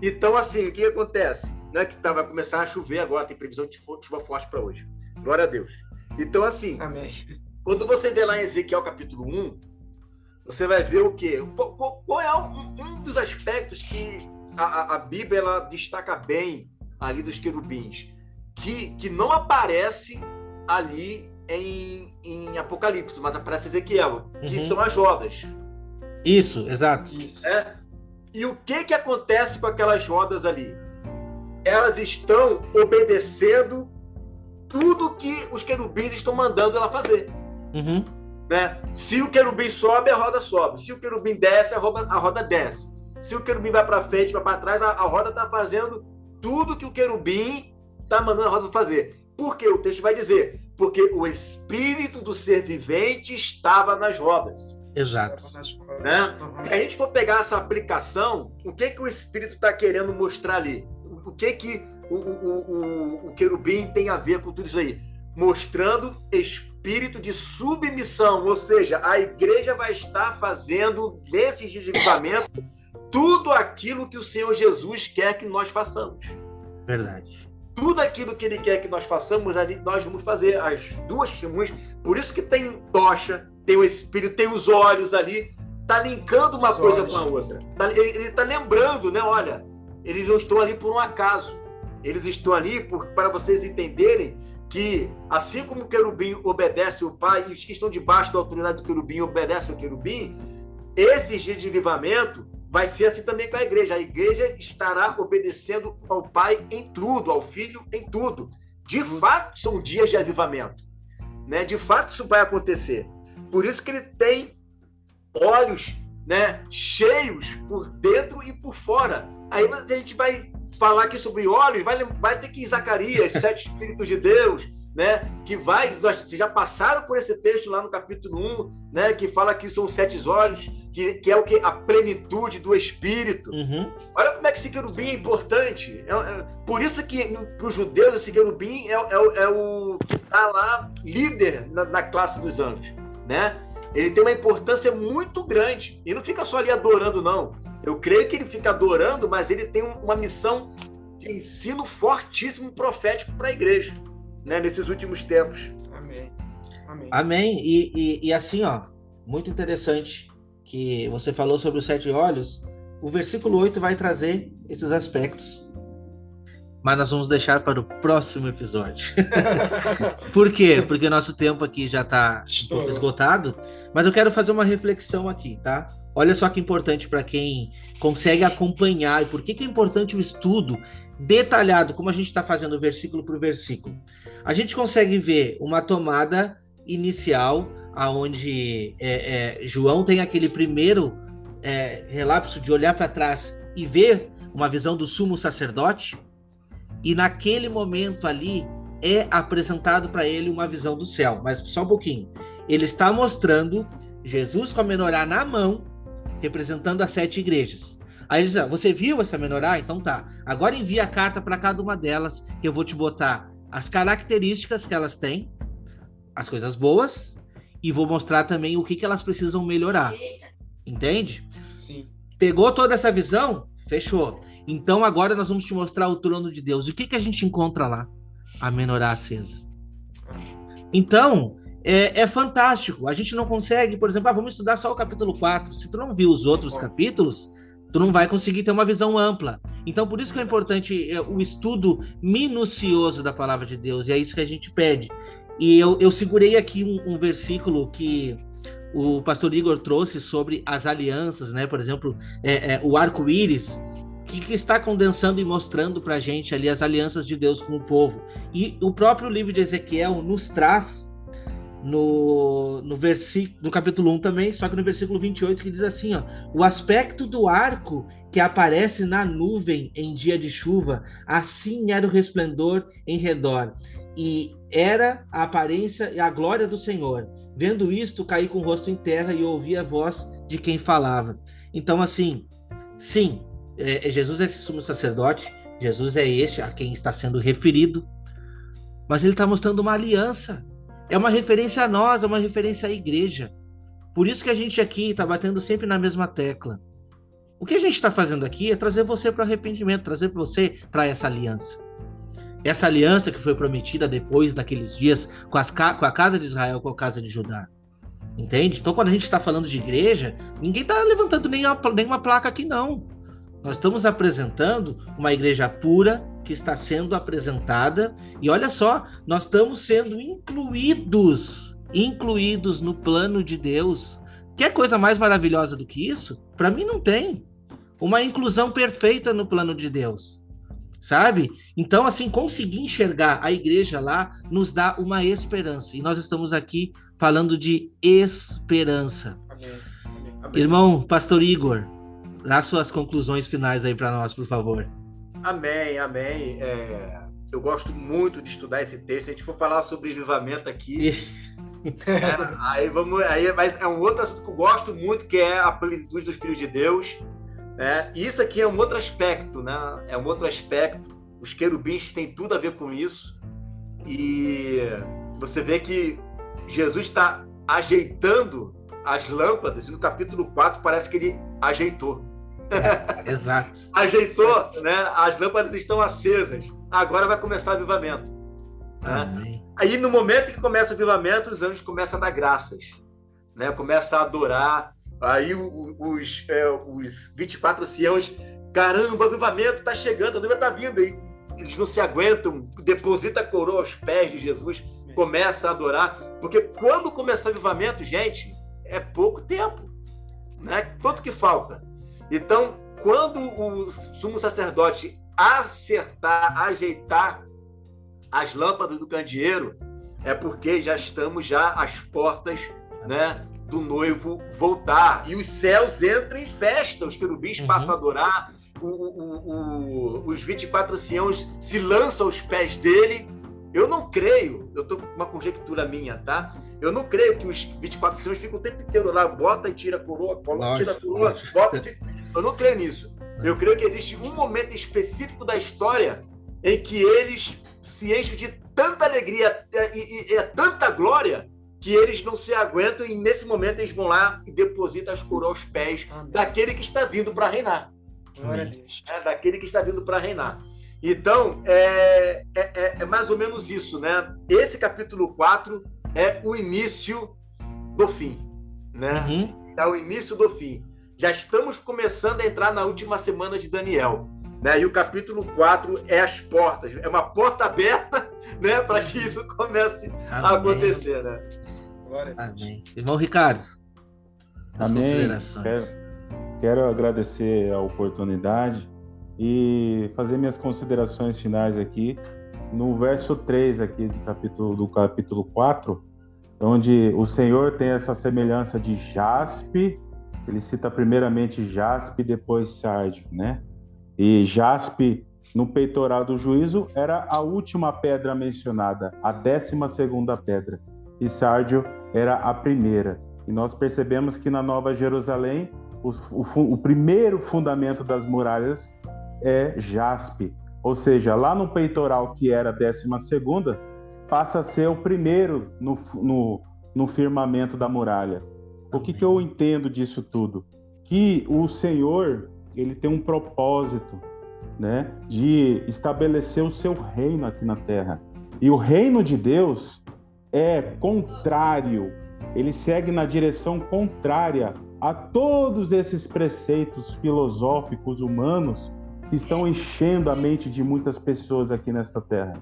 D: Então, assim, o que acontece? Não é que vai começar a chover agora, tem previsão de chuva forte para hoje. Glória a Deus. Então, assim,
C: amém.
D: Quando você vê lá em Ezequiel capítulo 1, você vai ver o quê? Qual é um dos aspectos que a Bíblia ela destaca bem ali dos querubins, que não aparece ali em Apocalipse, mas aparece em Ezequiel, que são as rodas.
A: Isso, exato.
C: Isso.
D: E o que acontece com aquelas rodas ali? Elas estão obedecendo tudo que os querubins estão mandando ela fazer. Né? Se o querubim sobe, a roda sobe. Se o querubim desce, a roda desce. Se o querubim vai para frente, vai para trás, a roda está fazendo tudo que o querubim está mandando a roda fazer. Por quê? O texto vai dizer, porque o espírito do ser vivente estava nas rodas.
A: Exato.
D: Né? Se a gente for pegar essa aplicação, o que o espírito está querendo mostrar ali? O que o querubim tem a ver com tudo isso aí? Mostrando espírito de submissão, ou seja, a igreja vai estar fazendo nesses dias de avivamento tudo aquilo que o Senhor Jesus quer que nós façamos.
A: Verdade.
D: Tudo aquilo que Ele quer que nós façamos, nós vamos fazer, as 2 testemunhas. Por isso que tem tocha, tem o Espírito, tem os olhos ali, tá linkando uma coisa com a outra. Ele tá lembrando, né? Olha, eles não estão ali por um acaso. Eles estão ali para vocês entenderem que, assim como o querubim obedece ao Pai, e os que estão debaixo da autoridade do querubim obedecem ao querubim, esses dias de avivamento vai ser assim também com a igreja. A igreja estará obedecendo ao Pai em tudo, ao Filho em tudo. De fato, são dias de avivamento. Né? De fato, isso vai acontecer. Por isso que ele tem olhos, né, cheios por dentro e por fora. Aí a gente vai falar aqui sobre olhos, vai ter que ir em Zacarias, 7 Espíritos de Deus, né? Que vocês já passaram por esse texto lá no capítulo 1, né? Que fala que são 7 olhos, que é o que? A plenitude do Espírito. Olha como é que esse querubim é importante. Por isso que para os judeus esse querubim é o que está lá líder na classe dos anjos, né? Ele tem uma importância muito grande. E não fica só ali adorando, não. Eu creio que ele fica adorando, mas ele tem uma missão de ensino fortíssimo profético para a igreja, né, nesses últimos tempos.
C: Amém. Amém.
A: Amém. E assim, ó, muito interessante que você falou sobre os 7 olhos, o versículo 8 vai trazer esses aspectos. Mas nós vamos deixar para o próximo episódio. Por quê? Porque nosso tempo aqui já está um pouco esgotado. Mas eu quero fazer uma reflexão aqui, tá? Olha só que importante para quem consegue acompanhar. E por que é importante o estudo detalhado, como a gente está fazendo versículo por versículo. A gente consegue ver uma tomada inicial, onde João tem aquele primeiro relapso de olhar para trás e ver uma visão do sumo sacerdote. E naquele momento ali é apresentado para ele uma visão do céu. Mas só um pouquinho. Ele está mostrando Jesus com a menorá na mão, representando as 7 igrejas. Aí ele diz, você viu essa menorá? Então tá. Agora envia a carta para cada uma delas, que eu vou te botar as características que elas têm, as coisas boas, e vou mostrar também o que elas precisam melhorar. Entende?
C: Sim.
A: Pegou toda essa visão? Fechou. Então agora nós vamos te mostrar o trono de Deus. E o que a gente encontra lá? A menorá acesa. Então, é fantástico. A gente não consegue, por exemplo, vamos estudar só o capítulo 4. Se tu não viu os outros capítulos, tu não vai conseguir ter uma visão ampla. Então, por isso que é importante o estudo minucioso da palavra de Deus. E é isso que a gente pede. E eu segurei aqui um versículo que o pastor Igor trouxe sobre as alianças, né? Por exemplo, o arco-íris, que está condensando e mostrando para a gente ali as alianças de Deus com o povo. E o próprio livro de Ezequiel nos traz no capítulo 1 também, só que no versículo 28, que diz assim, o aspecto do arco que aparece na nuvem em dia de chuva, assim era o resplendor em redor, e era a aparência e a glória do Senhor. Vendo isto, caí com o rosto em terra e ouvi a voz de quem falava. Então, assim, sim, Jesus é esse sumo sacerdote, Jesus é este a quem está sendo referido, mas ele está mostrando uma aliança. É uma referência a nós, é uma referência à igreja. Por isso que a gente aqui está batendo sempre na mesma tecla. O que a gente está fazendo aqui é trazer você para o arrependimento, trazer você para essa aliança. Essa aliança que foi prometida depois daqueles dias com a casa de Israel, com a casa de Judá. Entende? Então, quando a gente está falando de igreja, ninguém está levantando nenhuma placa aqui, não. Nós estamos apresentando uma igreja pura que está sendo apresentada, e olha só, nós estamos sendo incluídos no plano de Deus. Quer coisa mais maravilhosa do que isso? Para mim não tem. Uma inclusão perfeita no plano de Deus, sabe? Então, assim, conseguir enxergar a igreja lá nos dá uma esperança, e nós estamos aqui falando de esperança. Amém. Amém. Irmão, pastor Igor, dá suas conclusões finais aí para nós, por favor.
D: Amém, amém. Eu gosto muito de estudar esse texto. Se a gente for falar sobre avivamento aqui, aí é um outro assunto que eu gosto muito, que é a plenitude dos filhos de Deus. E isso aqui é um outro aspecto, né? É um outro aspecto. Os querubins têm tudo a ver com isso. E você vê que Jesus está ajeitando as lâmpadas, e no capítulo 4 parece que ele ajeitou.
A: Exato.
D: Ajeitou, né? As lâmpadas estão acesas. Agora vai começar o avivamento. Né? Aí, no momento que começa o avivamento, os anjos começam a dar graças, né? Começam a adorar. Aí os 24 anciãos, caramba, o avivamento está chegando, a noiva está vindo. Aí eles não se aguentam, deposita a coroa aos pés de Jesus, começa a adorar. Porque quando começar o avivamento, gente, é pouco tempo, né? Quanto que falta? Então, quando o sumo sacerdote ajeitar as lâmpadas do candeeiro, é porque já estamos às portas, né, do noivo voltar. E os céus entram em festa, os querubins passam a adorar, os 24 anciãos se lançam aos pés dele. Eu não creio, eu estou com uma conjectura minha, tá? Eu não creio que os 24 anciãos ficam o tempo inteiro lá, bota e tira a coroa, tira a coroa, bota e tira... Eu não creio nisso. Eu creio que existe um momento específico da história em que eles se enchem de tanta alegria e tanta glória que eles não se aguentam, e nesse momento eles vão lá e depositam as coroas aos pés daquele que está vindo para reinar.
C: Glória a Deus.
D: Daquele que está vindo para reinar. Então, é mais ou menos isso, né? Esse capítulo 4 é o início do fim, né? É o início do fim. já estamos começando a entrar na última semana de Daniel, né? E o capítulo 4 é as portas, é uma porta aberta, né, para que isso comece a acontecer, né?
A: Amém. Irmão Ricardo, as considerações.
B: Quero agradecer a oportunidade e fazer minhas considerações finais aqui no verso 3 aqui do capítulo 4, onde o Senhor tem essa semelhança de jaspe. Ele cita primeiramente jaspe, depois sárdio, né? E jaspe, no peitoral do juízo, era a última pedra mencionada, a 12ª pedra. E sárdio era a primeira. E nós percebemos que na Nova Jerusalém, o primeiro fundamento das muralhas é jaspe. Ou seja, lá no peitoral, que era a 12ª, passa a ser o primeiro no firmamento da muralha. O que eu entendo disso tudo? Que o Senhor, ele tem um propósito, né, de estabelecer o seu reino aqui na terra. E o reino de Deus é contrário, ele segue na direção contrária a todos esses preceitos filosóficos humanos que estão enchendo a mente de muitas pessoas aqui nesta terra.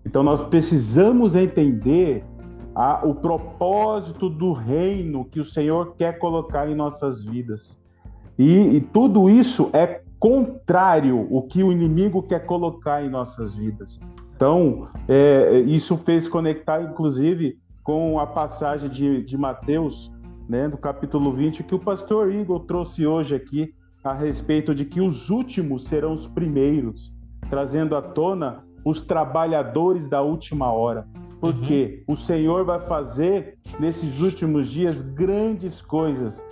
B: Então nós precisamos entender o propósito do reino que o Senhor quer colocar em nossas vidas. E tudo isso é contrário ao que o inimigo quer colocar em nossas vidas. Então, isso fez conectar, inclusive, com a passagem de Mateus, né, do capítulo 20, que o pastor Igor trouxe hoje aqui, a respeito de que os últimos serão os primeiros, trazendo à tona os trabalhadores da última hora. Porque o Senhor vai fazer, nesses últimos dias, grandes coisas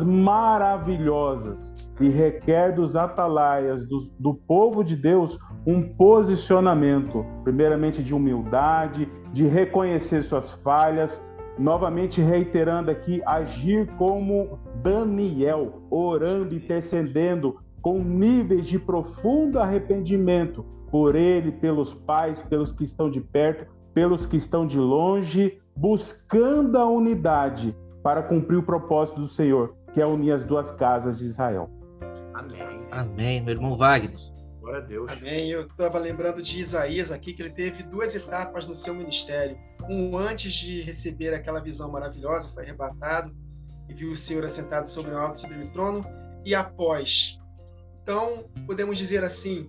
B: maravilhosas, e requer dos atalaias, do povo de Deus, um posicionamento, primeiramente de humildade, de reconhecer suas falhas, novamente reiterando aqui, agir como Daniel, orando, intercedendo, com níveis de profundo arrependimento, por ele, pelos pais, pelos que estão de perto, pelos que estão de longe, buscando a unidade para cumprir o propósito do Senhor, que é unir as duas casas de Israel.
D: Amém.
A: Amém, meu irmão Wagner.
D: Glória a Deus.
C: Amém. Eu estava lembrando de Isaías aqui, que ele teve 2 etapas no seu ministério. Um antes de receber aquela visão maravilhosa, foi arrebatado e viu o Senhor assentado sobre o alto e sublime trono, e após. Então, podemos dizer assim,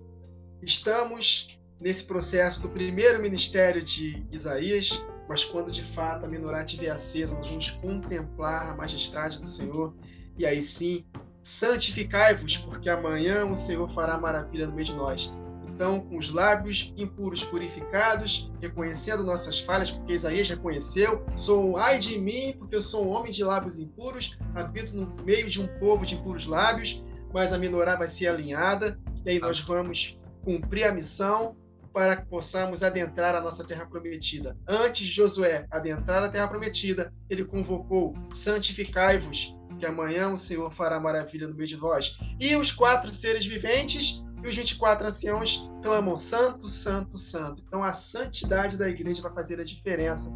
C: estamos nesse processo do primeiro ministério de Isaías, mas quando de fato a menorá estiver acesa, nós vamos contemplar a majestade do Senhor, e aí sim, santificai-vos, porque amanhã o Senhor fará maravilha no meio de nós. Então, com os lábios impuros purificados, reconhecendo nossas falhas, porque Isaías reconheceu, sou ai de mim, porque eu sou um homem de lábios impuros, habito no meio de um povo de impuros lábios, mas a menorá vai ser alinhada, e aí nós vamos cumprir a missão para que possamos adentrar a nossa terra prometida. Antes de Josué adentrar a terra prometida, ele convocou, santificai-vos, que amanhã o Senhor fará maravilha no meio de vós. E os 4 seres viventes e os 24 anciãos clamam, santo, santo, santo. Então a santidade da igreja vai fazer a diferença.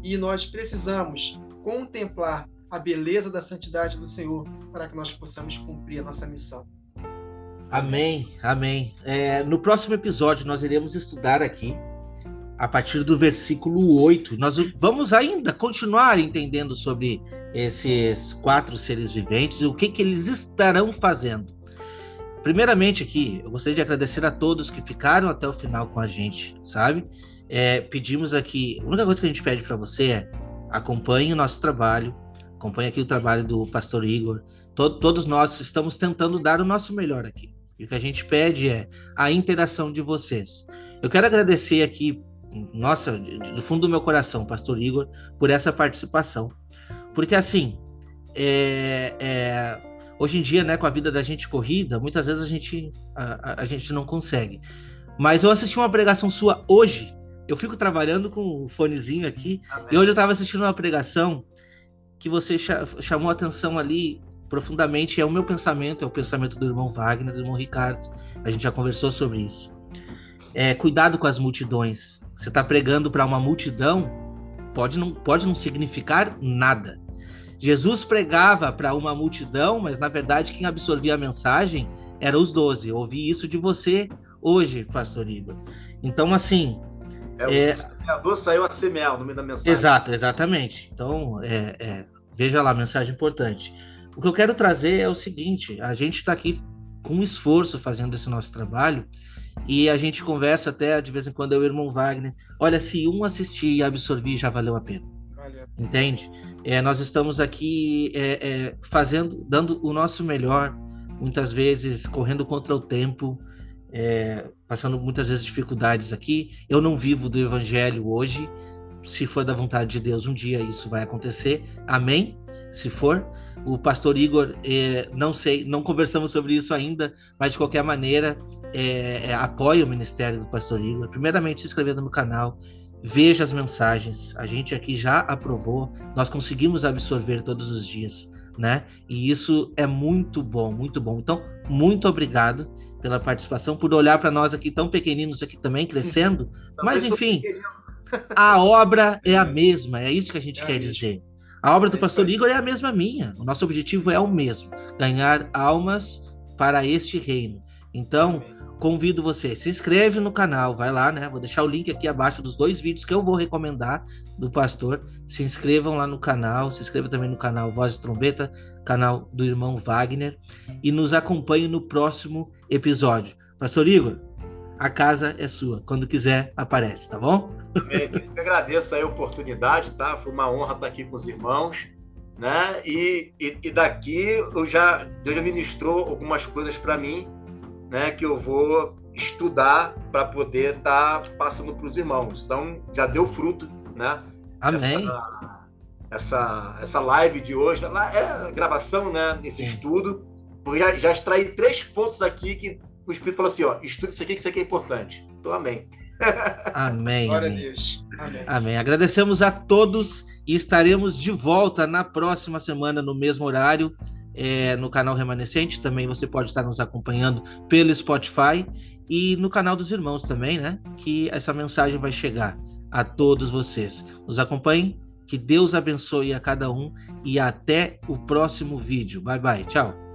C: E nós precisamos contemplar a beleza da santidade do Senhor para que nós possamos cumprir a nossa missão.
A: Amém, amém. No próximo episódio nós iremos estudar aqui, a partir do versículo 8. Nós vamos ainda continuar entendendo sobre esses 4 seres viventes e o que eles estarão fazendo. Primeiramente aqui, eu gostaria de agradecer a todos que ficaram até o final com a gente, sabe? Pedimos aqui, a única coisa que a gente pede para você é acompanhe o nosso trabalho, acompanhe aqui o trabalho do pastor Igor. Todos nós estamos tentando dar o nosso melhor aqui. E o que a gente pede é a interação de vocês. Eu quero agradecer aqui, nossa, do fundo do meu coração, pastor Igor, por essa participação. Porque assim, hoje em dia, né, com a vida da gente corrida, muitas vezes a gente não consegue. Mas eu assisti uma pregação sua hoje. Eu fico trabalhando com o fonezinho aqui. Amém. E hoje eu estava assistindo uma pregação que você chamou a atenção ali profundamente. É o meu pensamento, é o pensamento do irmão Wagner, do irmão Ricardo. A gente já conversou sobre isso. Cuidado com as multidões. Você está pregando para uma multidão, pode não significar nada. Jesus pregava para uma multidão, mas na verdade quem absorvia a mensagem eram os 12. Eu ouvi isso de você hoje, pastor Igor. Então, assim...
D: O semeador saiu a semear, o nome da mensagem.
A: Exatamente. Então, veja lá, mensagem importante. O que eu quero trazer é o seguinte, a gente está aqui com esforço fazendo esse nosso trabalho, e a gente conversa até, de vez em quando, eu e o irmão Wagner, olha, se um assistir e absorver, já valeu a pena. Entende? Nós estamos aqui dando o nosso melhor, muitas vezes correndo contra o tempo, passando muitas vezes dificuldades aqui. Eu não vivo do evangelho hoje, se for da vontade de Deus, um dia isso vai acontecer, amém? Se for. O pastor Igor, não sei, não conversamos sobre isso ainda, mas de qualquer maneira, apoie o ministério do pastor Igor, primeiramente se inscrevendo no canal, veja as mensagens, a gente aqui já aprovou, nós conseguimos absorver todos os dias, né? E isso é muito bom, muito bom. Então, muito obrigado pela participação, por olhar para nós aqui tão pequeninos aqui também, crescendo, mas enfim, a obra é a mesma, é isso que a gente quer dizer. A obra do pastor Igor é a mesma minha, o nosso objetivo é o mesmo, ganhar almas para este reino. Então, convido você, se inscreve no canal, vai lá, né? Vou deixar o link aqui abaixo dos 2 vídeos que eu vou recomendar do pastor. Se inscrevam lá no canal, se inscreva também no canal Voz de Trombeta, canal do irmão Wagner, e nos acompanhe no próximo episódio. Pastor Igor, a casa é sua. Quando quiser, aparece, tá bom?
D: Amém. Eu agradeço aí a oportunidade, tá? Foi uma honra estar aqui com os irmãos, né? E daqui Deus já ministrou algumas coisas para mim, né? Que eu vou estudar para poder estar passando para os irmãos. Então, já deu fruto, né?
A: Amém.
D: Essa live de hoje, a gravação, né? Esse estudo. Porque já extraí 3 pontos aqui que o Espírito falou assim, ó, estuda isso aqui é importante. Então, amém.
A: Amém.
C: Glória
A: amém.
C: a Deus. Amém.
A: Amém. Agradecemos a todos e estaremos de volta na próxima semana, no mesmo horário, no canal Remanescente. Também você pode estar nos acompanhando pelo Spotify e no canal dos irmãos também, né? Que essa mensagem vai chegar a todos vocês. Nos acompanhem, que Deus abençoe a cada um e até o próximo vídeo. Bye, bye. Tchau.